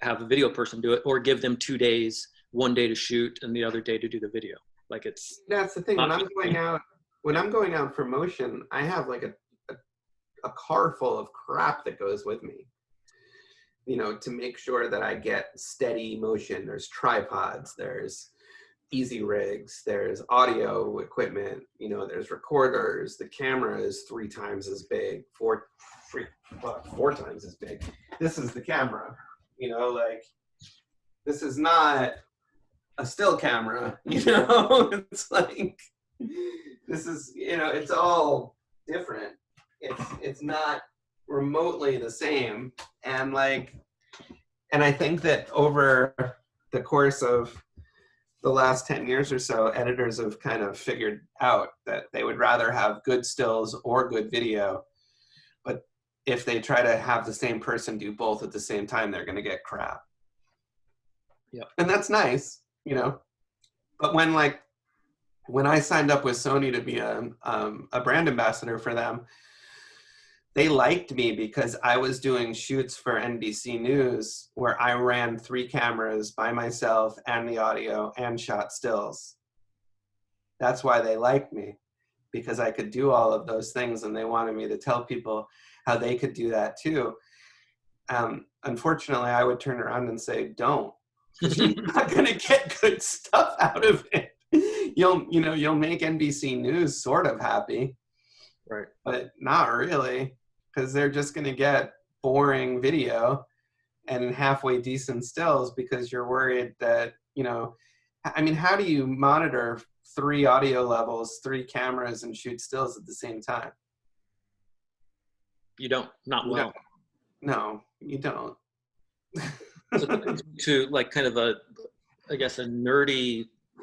have a video person do it, or give them 2 days, 1 day to shoot and the other day to do the video. Like it's. That's the thing. When I'm going out for motion, I have like a car full of crap that goes with me, you know, to make sure that I get steady motion. There's tripods, there's easy rigs, there's audio equipment, you know, there's recorders. The camera is 3 times as big, four times as big. This is the camera, you know, like this is not a still camera, you know. It's like, this is, you know, it's all different. It's not remotely the same. And like, and I think that over the course of the last 10 years or so, editors have kind of figured out that they would rather have good stills or good video. But if they try to have the same person do both at the same time, they're going to get crap. Yeah. And that's nice, you know. But when I signed up with Sony to be a brand ambassador for them, they liked me because I was doing shoots for NBC News where I ran 3 cameras by myself and the audio and shot stills. That's why they liked me, because I could do all of those things, and they wanted me to tell people how they could do that too. Unfortunately, I would turn around and say, don't, because you're not going to get good stuff out of it. You'll make NBC News sort of happy, right? But not really. Because they're just going to get boring video and halfway decent stills, because you're worried that, you know, I mean, how do you monitor 3 audio levels, 3 cameras, and shoot stills at the same time? You don't, not well. No, you don't. So to like kind of I guess a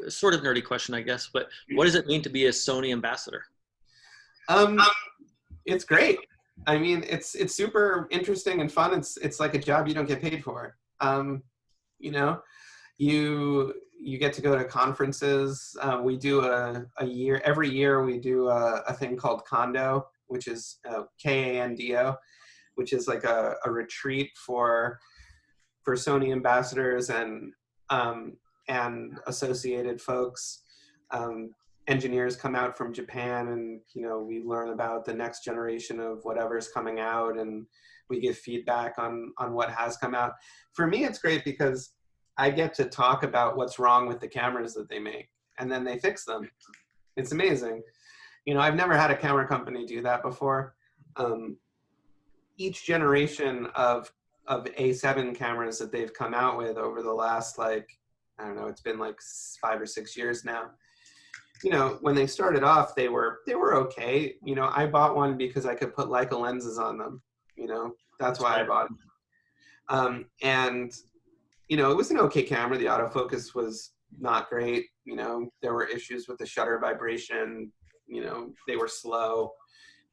sort of nerdy question, I guess, but what does it mean to be a Sony ambassador? It's great. I mean, it's super interesting and fun. It's like a job you don't get paid for. You know, you get to go to conferences. We do every year we do a thing called Kondo, which is Kando, which is like a retreat for Sony ambassadors and associated folks. Engineers come out from Japan, and, you know, we learn about the next generation of whatever's coming out, and we give feedback on what has come out. For me, it's great because I get to talk about what's wrong with the cameras that they make, and then they fix them. It's amazing. You know, I've never had a camera company do that before. Each generation of A7 cameras that they've come out with over the last, like, I don't know, it's been like 5 or 6 years now. You know, when they started off, they were okay. You know, I bought one because I could put Leica lenses on them. You know, that's why I bought it. And, you know, it was an okay camera. The autofocus was not great. You know, there were issues with the shutter vibration. You know, they were slow.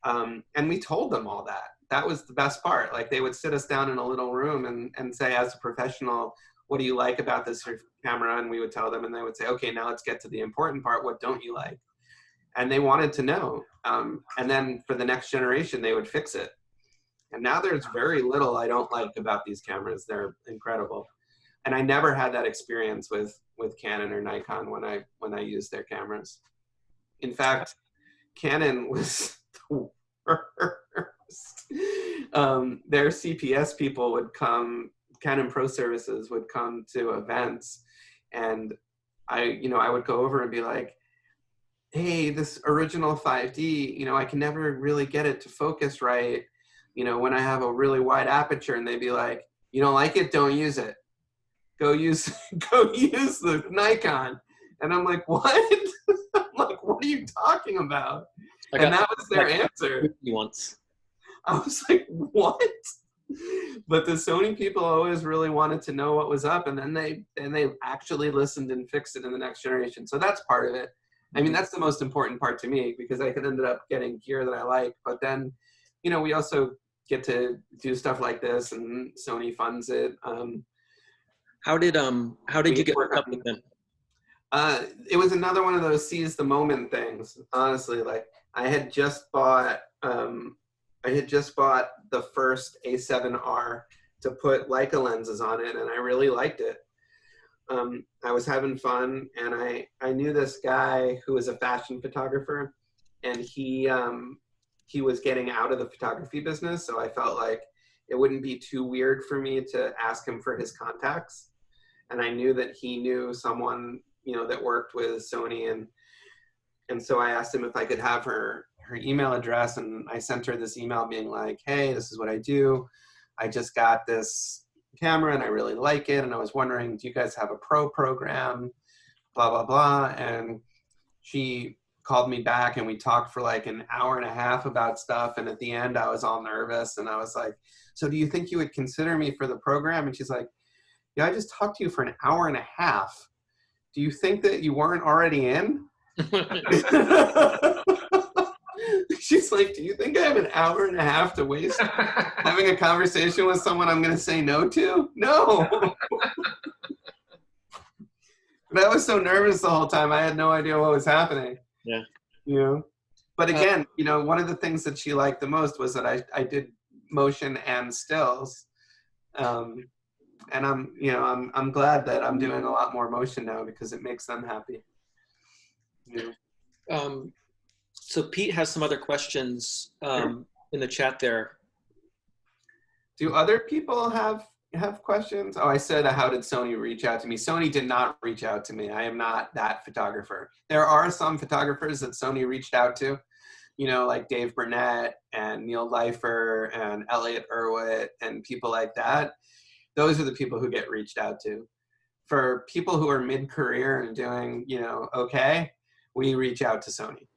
And we told them all that. That was the best part. Like, they would sit us down in a little room and say, as a professional, what do you like about this camera? And we would tell them, and they would say, okay, now let's get to the important part. What don't you like? And they wanted to know. And then for the next generation, they would fix it. And now there's very little I don't like about these cameras. They're incredible. And I never had that experience with Canon or Nikon when I used their cameras. In fact, Canon was the worst. Their CPS people would come, Canon Pro Services would come to events, and I would go over and be like, hey, this original 5D, you know, I can never really get it to focus right, you know, when I have a really wide aperture. And they'd be like, you don't like it? Don't use it. Go use the Nikon. And I'm like, what? I'm like, what are you talking about? And that was their answer. Once. I was like, what? But the Sony people always really wanted to know what was up, and then they actually listened and fixed it in the next generation. So that's part of it. I mean, that's the most important part to me, because I could end up getting gear that I like. But then, you know, we also get to do stuff like this, and Sony funds it. How did you get hooked up with them? It was another one of those seize the moment things. Honestly, like I had just bought the first A7R to put Leica lenses on it, and I really liked it. I was having fun, and I knew this guy who was a fashion photographer, and he was getting out of the photography business, so I felt like it wouldn't be too weird for me to ask him for his contacts. And I knew that he knew someone, you know, that worked with Sony, and so I asked him if I could have her email address, and I sent her this email being like, hey, this is what I do. I just got this camera and I really like it, and I was wondering, do you guys have a pro program, blah blah blah. And she called me back, and we talked for like an hour and a half about stuff, and at the end I was all nervous, and I was like, so do you think you would consider me for the program? And she's like, yeah, I just talked to you for an hour and a half. Do you think that you weren't already in? She's like, do you think I have an hour and a half to waste having a conversation with someone I'm going to say no to? No. But I was so nervous the whole time. I had no idea what was happening. Yeah. You know? But again, you know, one of the things that she liked the most was that I did motion and stills. And I'm glad that I'm doing a lot more motion now, because it makes them happy. You know? So Pete has some other questions in the chat there. Do other people have questions? Oh, I said, how did Sony reach out to me? Sony did not reach out to me. I am not that photographer. There are some photographers that Sony reached out to, you know, like Dave Burnett and Neil Leifer and Elliot Irwitt and people like that. Those are the people who get reached out to. For people who are mid-career and doing, you know, okay, we reach out to Sony.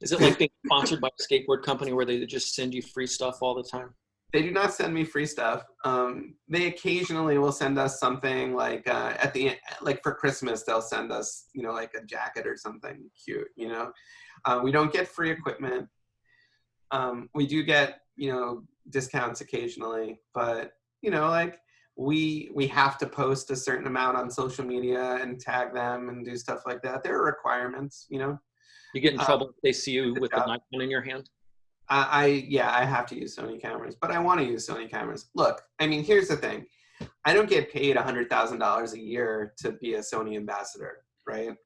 Is it like being sponsored by a skateboard company where they just send you free stuff all the time? They do not send me free stuff. They occasionally will send us something like at the end, like for Christmas, they'll send us, you know, like a jacket or something cute, you know. We don't get free equipment. We do get, you know, discounts occasionally, but, you know, like we have to post a certain amount on social media and tag them and do stuff like that. There are requirements, you know. You get in trouble if they see you with the Nikon in your hand? I have to use Sony cameras, but I want to use Sony cameras. Look, I mean, here's the thing. I don't get paid $100,000 a year to be a Sony ambassador, right?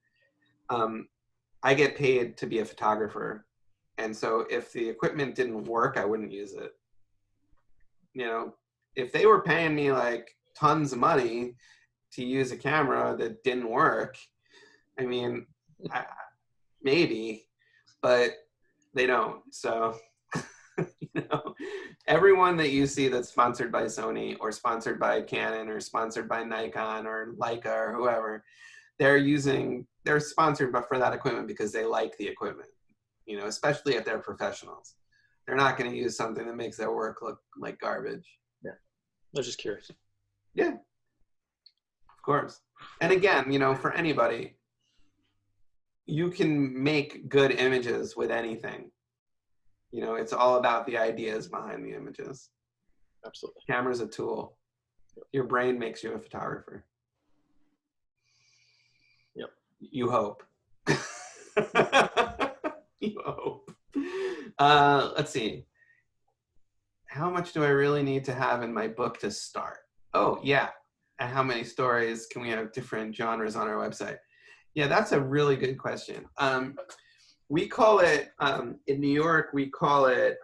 I get paid to be a photographer. And so if the equipment didn't work, I wouldn't use it. You know, if they were paying me like tons of money to use a camera that didn't work, I mean, maybe, but they don't. So, you know, everyone that you see that's sponsored by Sony or sponsored by Canon or sponsored by Nikon or Leica or whoever, they're sponsored for that equipment because they like the equipment, you know, especially if they're professionals. They're not going to use something that makes their work look like garbage. Yeah. I was just curious. Yeah, of course. And again, you know, for anybody, you can make good images with anything. You know, it's all about the ideas behind the images. Absolutely. Camera's a tool. Your brain makes you a photographer. Yep. You hope. You hope. Let's see. How much do I really need to have in my book to start? Oh, yeah. And how many stories can we have different genres on our website? Yeah, that's a really good question. We call it, in New York, we call it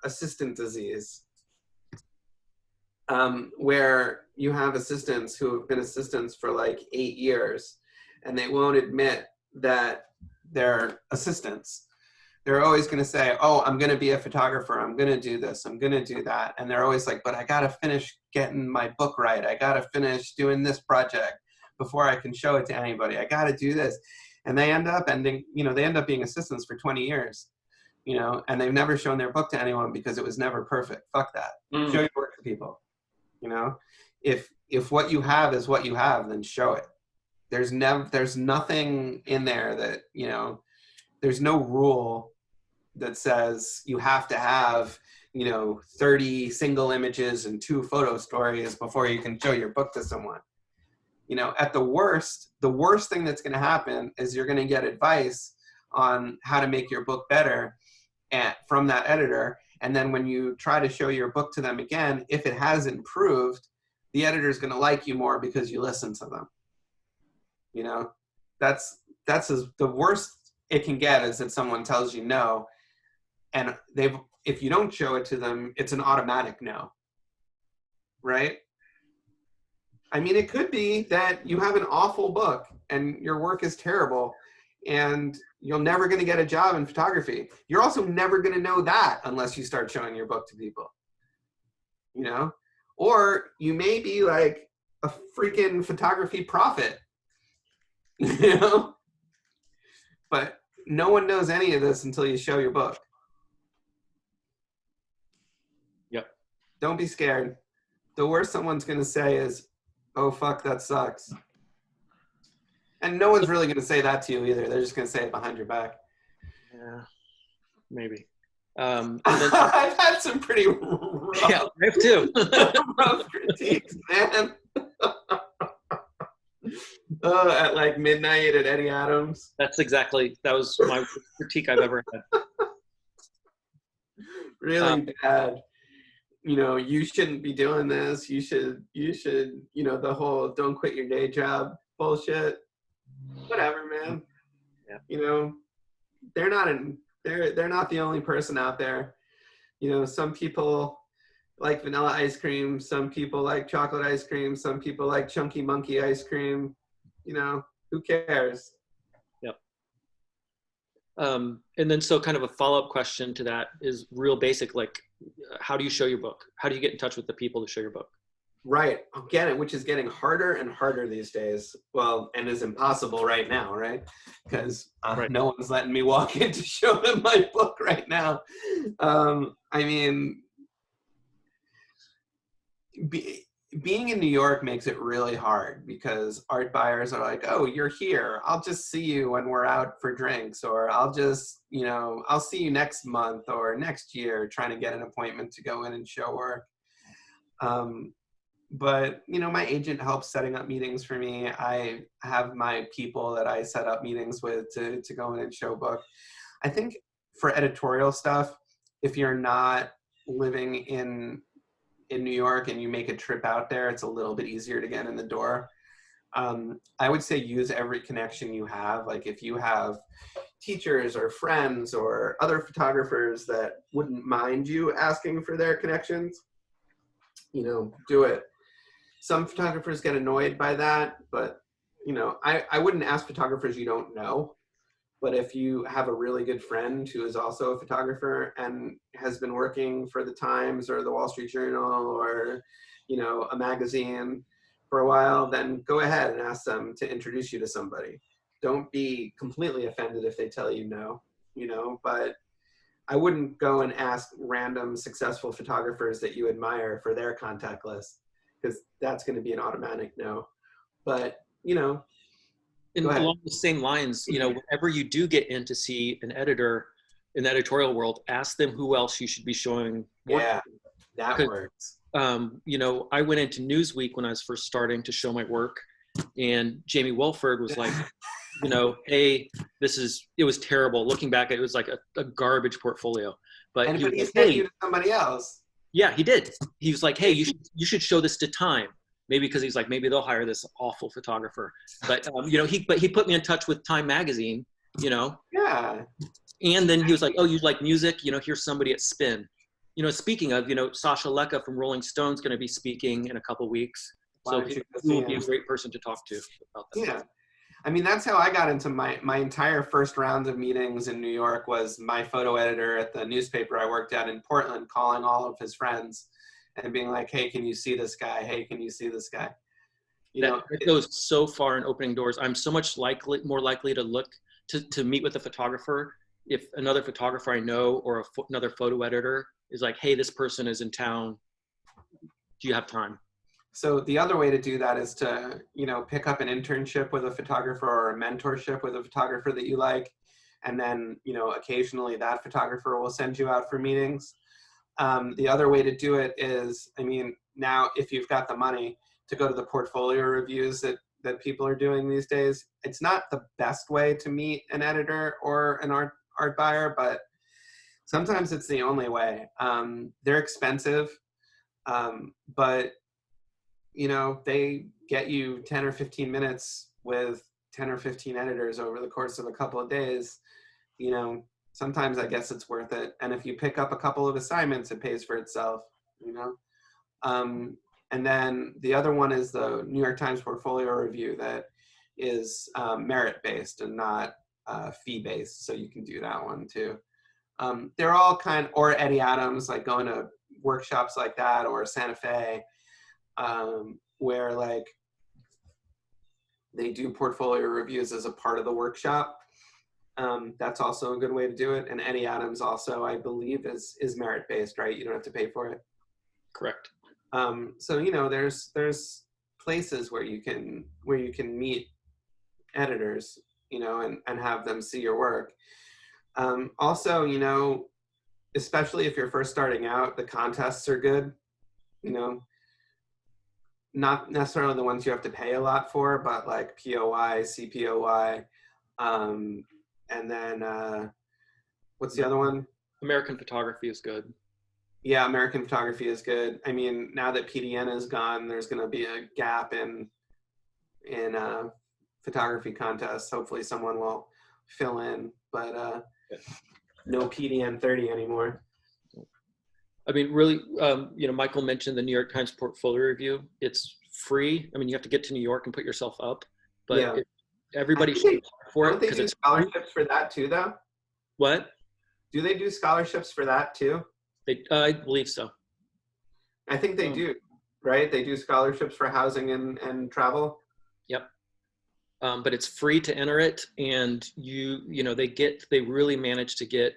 assistant disease, where you have assistants who have been assistants for like 8 years, and they won't admit that they're assistants. They're always going to say, oh, I'm going to be a photographer. I'm going to do this. I'm going to do that. And they're always like, but I got to finish getting my book right. I got to finish doing this project before I can show it to anybody. I got to do this. And they end up being assistants for 20 years, you know, and they've never shown their book to anyone because it was never perfect. Fuck that. Show your work to people. You know, if what you have is what you have, then show it. There's nothing in there that, you know, there's no rule that says you have to have, you know, 30 single images and 2 photo stories before you can show your book to someone. You know, at the worst thing that's going to happen is you're going to get advice on how to make your book better from that editor. And then when you try to show your book to them again, if it has improved, the editor is going to like you more because you listen to them. You know, that's the worst it can get is that someone tells you no, and if you don't show it to them, it's an automatic no, right? I mean, it could be that you have an awful book and your work is terrible and you're never going to get a job in photography. You're also never going to know that unless you start showing your book to people, you know? Or you may be like a freaking photography prophet, you know? But no one knows any of this until you show your book. Yep. Don't be scared. The worst someone's going to say is, oh, fuck, that sucks. And no one's really going to say that to you either. They're just going to say it behind your back. Yeah, maybe. I've had some pretty rough, yeah, I have too. rough critiques, man. At like midnight at Eddie Adams. That was my critique I've ever had. Really bad. You know, you shouldn't be doing this. You should, you know, the whole don't quit your day job bullshit. Whatever, man. Yeah. You know, they're not the only person out there. You know, some people like vanilla ice cream, some people like chocolate ice cream, some people like chunky monkey ice cream. You know, who cares? Yep. And then so kind of a follow-up question to that is real basic, like how do you show your book? How do you get in touch with the people to show your book? Right. Again, which is getting harder and harder these days. Well, and is impossible right now, right? Because Right. No one's letting me walk in to show them my book right now. I mean, being in New York makes it really hard because art buyers are like, oh, you're here. I'll just see you when we're out for drinks, or I'll just, you know, I'll see you next month or next year, trying to get an appointment to go in and show work. But, you know, my agent helps setting up meetings for me. I have my people that I set up meetings with to go in and show book. I think for editorial stuff, if you're not living in New York and you make a trip out there, it's a little bit easier to get in the door. I would say use every connection you have. Like if you have teachers or friends or other photographers that wouldn't mind you asking for their connections, you know, do it. Some photographers get annoyed by that, but, you know, I wouldn't ask photographers you don't know. But if you have a really good friend who is also a photographer and has been working for the Times or the Wall Street Journal or, you know, a magazine for a while, then go ahead and ask them to introduce you to somebody. Don't be completely offended if they tell you no, you know, but I wouldn't go and ask random successful photographers that you admire for their contact list, because that's going to be an automatic no. But, you know, And along the same lines, you know, whenever you do get in to see an editor in the editorial world, ask them who else you should be showing work. Yeah, that works. You know, I went into Newsweek when I was first starting to show my work, and Jamie Welford was like, you know, hey, it was terrible. Looking back, it was like a garbage portfolio. But he sent you to somebody else. Yeah, he did. He was like, hey, you should show this to Time. Maybe because he's like, maybe they'll hire this awful photographer. But, you know, he put me in touch with Time Magazine, you know. Yeah. And then he was like, oh, you like music? You know, here's somebody at Spin. You know, speaking of, you know, Sasha Leka from Rolling Stone's going to be speaking in a couple weeks. So he will be a great person to talk to about that. Yeah. I mean, that's how I got into my entire first round of meetings in New York was my photo editor at the newspaper I worked at in Portland calling all of his friends and being like, hey, can you see this guy? Hey, can you see this guy? You know, it goes so far in opening doors. I'm so much more likely to look to meet with a photographer if another photographer I know or another photo editor is like, hey, this person is in town, do you have time? So the other way to do that is to, pick up an internship with a photographer or a mentorship with a photographer that you like. And then, occasionally that photographer will send you out for meetings. The other way to do it is, now if you've got the money to go to the portfolio reviews that people are doing these days, it's not the best way to meet an editor or an art buyer, but sometimes it's the only way. They're expensive, but they get you 10 or 15 minutes with 10 or 15 editors over the course of a couple of days. Sometimes I guess it's worth it. And if you pick up a couple of assignments, it pays for itself, And then the other one is the New York Times portfolio review that is merit-based and not fee-based. So you can do that one too. They're all or Eddie Adams, like going to workshops like that, or Santa Fe, where like they do portfolio reviews as a part of the workshop. That's also a good way to do it. And Eddie Adams also, I believe, is merit-based, right? You don't have to pay for it. Correct. So there's places where you can meet editors, and have them see your work. Also, especially if you're first starting out, the contests are good. Not necessarily the ones you have to pay a lot for, but like POI, CPOI, and then what's the other one? American photography is good. Yeah, American photography is good. Now that PDN is gone, there's going to be a gap in photography contests. Hopefully someone will fill in, but no PDN 30 anymore. Really, Michael mentioned the New York Times portfolio review. It's free. You have to get to New York and put yourself up, but Yeah. Everybody should apply for it because it's scholarships for that too, though. What? Do they do scholarships for that too? I believe so. I think they do, right? They do scholarships for housing and travel. Yep. But it's free to enter it, and they really manage to get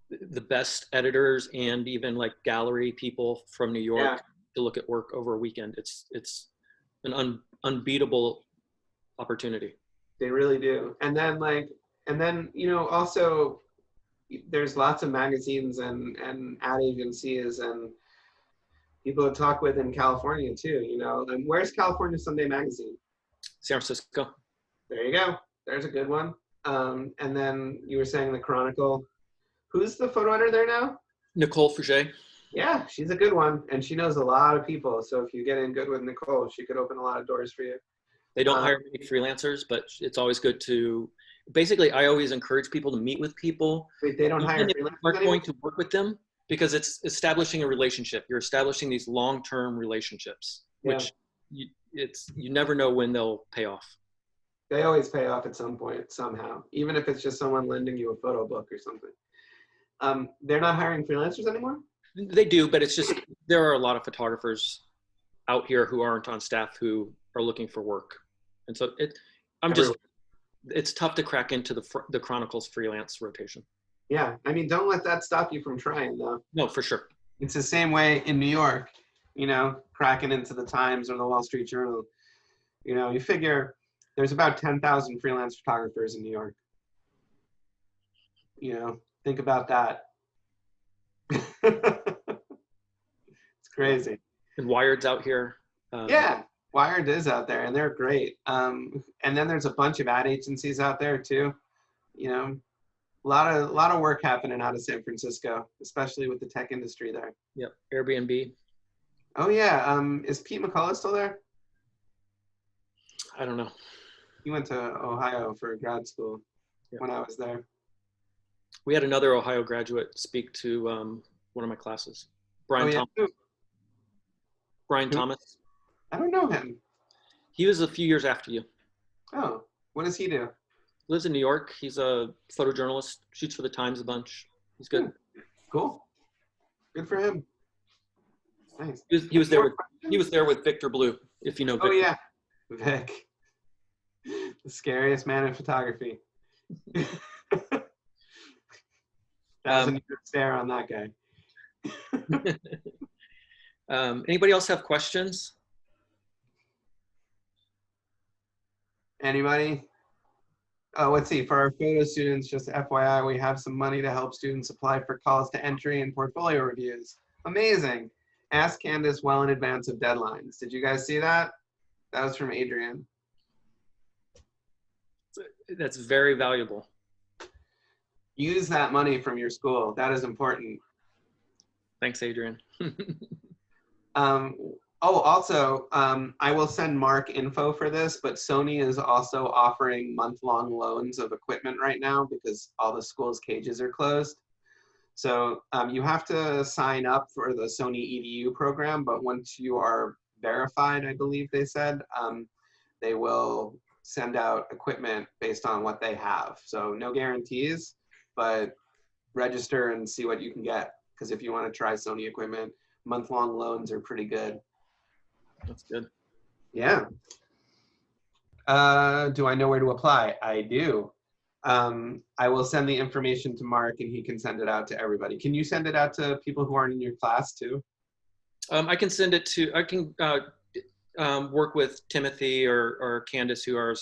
the best editors and even like gallery people from New York to look at work over a weekend. It's an unbeatable opportunity. They really do. And then also there's lots of magazines and ad agencies and people to talk with in California too, And where's California Sunday Magazine? San Francisco. There you go. There's a good one. And then you were saying the Chronicle. Who's the photo editor there now? Nicole Fouché. Yeah, she's a good one. And she knows a lot of people. So if you get in good with Nicole, she could open a lot of doors for you. They don't hire many freelancers, but it's always good to, basically, I always encourage people to meet with people. Wait, they don't hire freelancers You're going to work with them because it's establishing a relationship. You're establishing these long-term relationships, which you never know when they'll pay off. They always pay off at some point, somehow, even if it's just someone lending you a photo book or something. They're not hiring freelancers anymore? They do, but it's just, there are a lot of photographers out here who aren't on staff who are looking for work. And so it's tough to crack into the Chronicle's freelance rotation. Yeah, don't let that stop you from trying, though. No, for sure. It's the same way in New York, cracking into the Times or the Wall Street Journal. You figure there's about 10,000 freelance photographers in New York. Think about that. It's crazy. And Wired's out here. Yeah, Wired is out there, and they're great. And then there's a bunch of ad agencies out there too. A lot of work happening out of San Francisco, especially with the tech industry there. Yep, Airbnb. Oh yeah, is Pete McCullough still there? I don't know. He went to Ohio for grad school when I was there. We had another Ohio graduate speak to one of my classes, Brian Thomas. Brian Thomas. I don't know him. He was a few years after you. Oh, what does he do? Lives in New York. He's a photojournalist, shoots for the Times a bunch. He's good. Cool. Good for him. Nice. He was there with Victor Blue, if you know Victor. Oh yeah, Vic. The scariest man in photography. That was a good stare on that guy. Anybody else have questions? Anybody? Oh, let's see. For our photo students, just FYI, we have some money to help students apply for calls to entry and portfolio reviews. Amazing. Ask Candace well in advance of deadlines. Did you guys see that? That was from Adrian. That's very valuable. Use that money from your school. That is important. Thanks, Adrian. Also, I will send Mark info for this, but Sony is also offering month-long loans of equipment right now because all the schools' cages are closed. So you have to sign up for the Sony EDU program, but once you are verified, I believe they said, they will send out equipment based on what they have. So no guarantees, but register and see what you can get. Because if you want to try Sony equipment, month-long loans are pretty good. That's good. Yeah. Do I know where to apply? I do. I will send the information to Mark and he can send it out to everybody. Can you send it out to people who aren't in your class too? I can send it to, I can work with Timothy or Candace, who are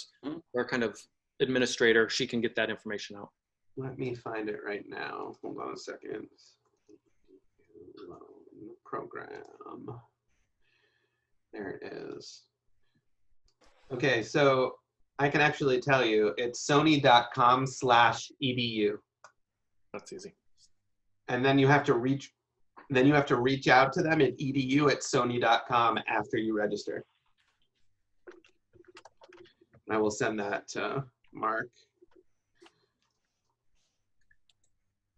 our kind of administrator. She can get that information out. Let me find it right now. Hold on a second. Program. There it is. Okay, so I can actually tell you it's sony.com/edu. That's easy. And then you have to reach out to them at edu@sony.com after you register. I will send that to Mark.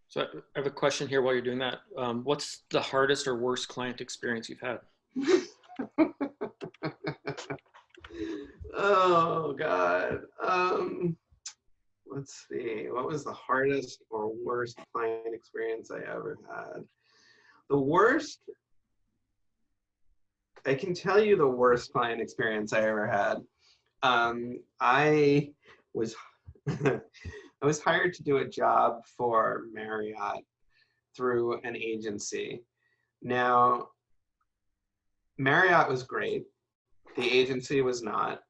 So I have a question here while you're doing that. What's the hardest or worst client experience you've had? Oh God. Let's see. What was the hardest or worst client experience I ever had? The worst. I can tell you the worst client experience I ever had. I was I was hired to do a job for Marriott through an agency. Now, Marriott was great. The agency was not.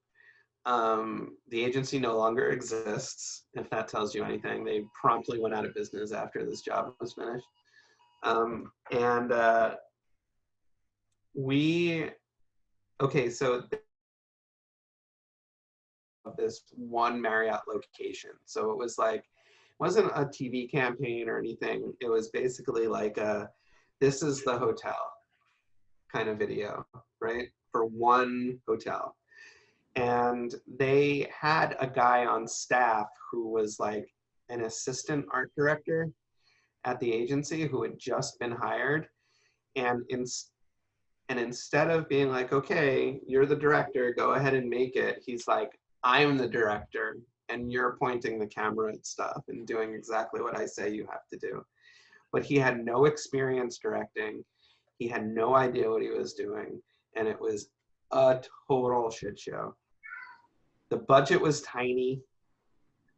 The agency no longer exists, if that tells you anything. They promptly went out of business after this job was finished. Okay, so this one Marriott location. So it was like, it wasn't a TV campaign or anything. It was basically like this is the hotel kind of video, right? For one hotel. And they had a guy on staff who was like an assistant art director at the agency who had just been hired. And instead of being like, okay, you're the director, go ahead and make it, he's like, I'm the director and you're pointing the camera at stuff and doing exactly what I say you have to do. But he had no experience directing. He had no idea what he was doing. And it was a total shit show. The budget was tiny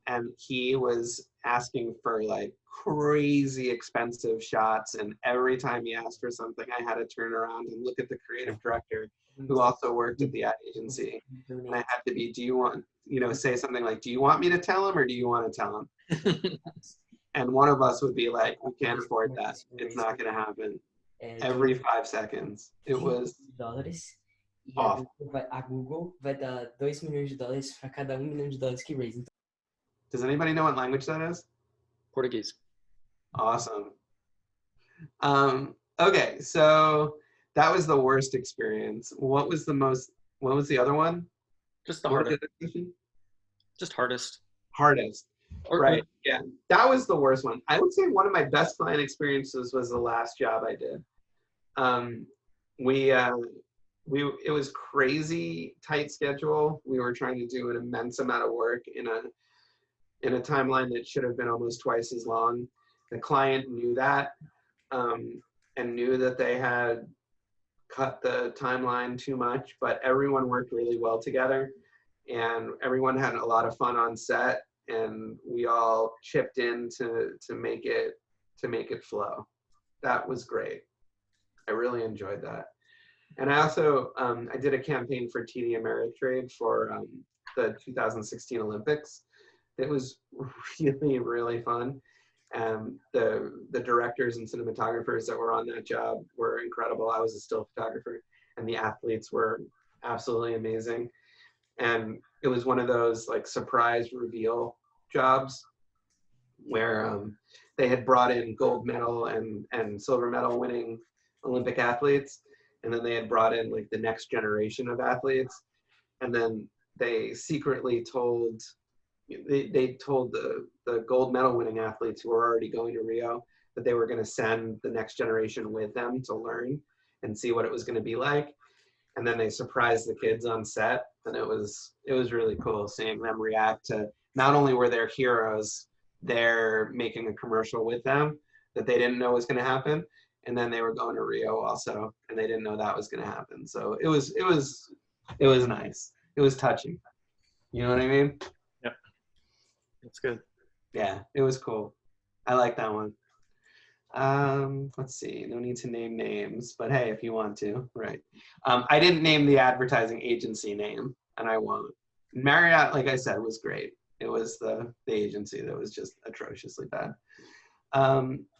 and he was asking for like crazy expensive shots. And every time he asked for something, I had to turn around and look at the creative director who also worked at the ad agency. And I had to be, do you want, say something like, do you want me to tell him or do you want to tell him? And one of us would be like, we can't afford that. It's not going to happen. Every 5 seconds. It was awful. A Google vai dar $2 milhões para cada $1 million que raise. Does anybody know what language that is? Portuguese. Awesome. Okay, so that was the worst experience. What was the other one? Just the hardest. Just hardest. Hardest. Right. Yeah. That was the worst one. I would say one of my best client experiences was the last job I did. It was crazy tight schedule. We were trying to do an immense amount of work in a timeline that should have been almost twice as long. The client knew that and knew that they had cut the timeline too much, but everyone worked really well together and everyone had a lot of fun on set and we all chipped in to make it to make it flow. That was great. I really enjoyed that. And I also, I did a campaign for TD Ameritrade for the 2016 Olympics. It was really, really fun. The directors and cinematographers that were on that job were incredible. I was a still photographer, and the athletes were absolutely amazing. And it was one of those like surprise reveal jobs where they had brought in gold medal and silver medal winning Olympic athletes, and then they had brought in like the next generation of athletes, and then they secretly told they told the gold medal winning athletes who were already going to Rio that they were going to send the next generation with them to learn and see what it was going to be like. And then they surprised the kids on set, and it was really cool seeing them react to, not only were their heroes there making a commercial with them that they didn't know was going to happen, and then they were going to Rio also, and they didn't know that was going to happen. So it was nice. It was touching. You know what I mean? Yep. That's good. Yeah, it was cool. I like that one. Let's see, no need to name names, but hey, if you want to, right. I didn't name the advertising agency name, and I won't. Marriott, like I said, was great. It was the agency that was just atrociously bad.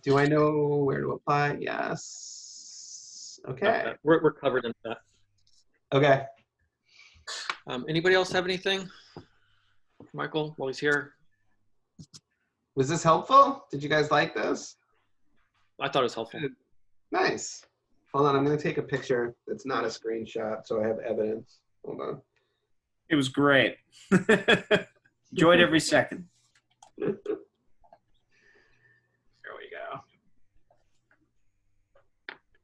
Do I know where to apply? Yes. Okay. We're covered in that. Okay. Anybody else have anything? Michael, while he's here. Was this helpful? Did you guys like this? I thought it was helpful. Nice. Hold on, I'm going to take a picture. It's not a screenshot, so I have evidence. Hold on. It was great. Enjoyed every second. There we go.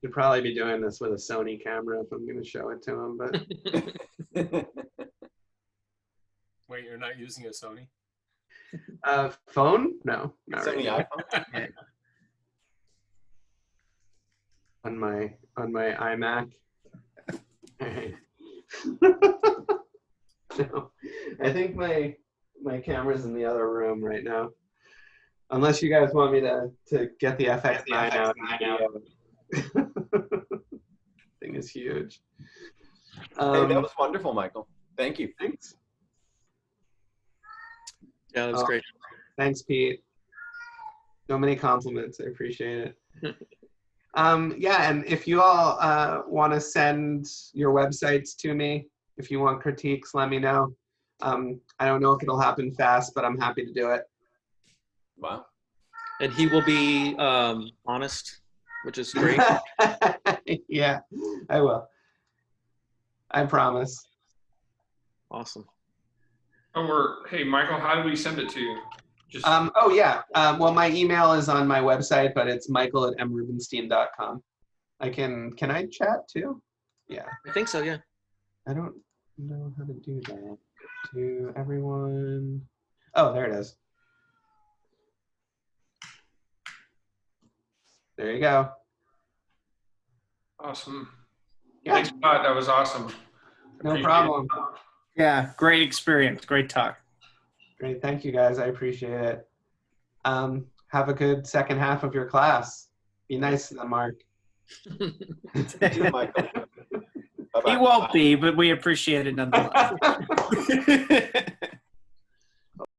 Should probably be doing this with a Sony camera if I'm going to show it to him, but Wait, you're not using a Sony? phone? No, not Sony really. iPhone? On my iMac. No, I think my camera's in the other room right now. Unless you guys want me to get the FX9 out. Thing is huge. Hey, that was wonderful, Michael. Thank you. Thanks. Yeah, that was great. Thanks, Pete. So many compliments. I appreciate it. Yeah, and if you all want to send your websites to me, if you want critiques, let me know. I don't know if it'll happen fast, but I'm happy to do it. Wow. And he will be honest, which is great. Yeah, I will. I promise. Awesome. Hey, Michael, how do we send it to you? Just Oh, yeah. Well, my email is on my website, but it's michael@mrubenstein.com. Can I chat too? Yeah. I think so, yeah. I don't know how to do that. To everyone. Oh, there it is. There you go. awesome. Yeah, Thanks, Todd. That was awesome. no Appreciate problem. Yeah, great experience. Great talk. Great. Thank you, guys. I appreciate it. Have a good second half of your class. Be nice to them, Mark. Thank you, Michael. Bye-bye. He won't be, but we appreciate it nonetheless.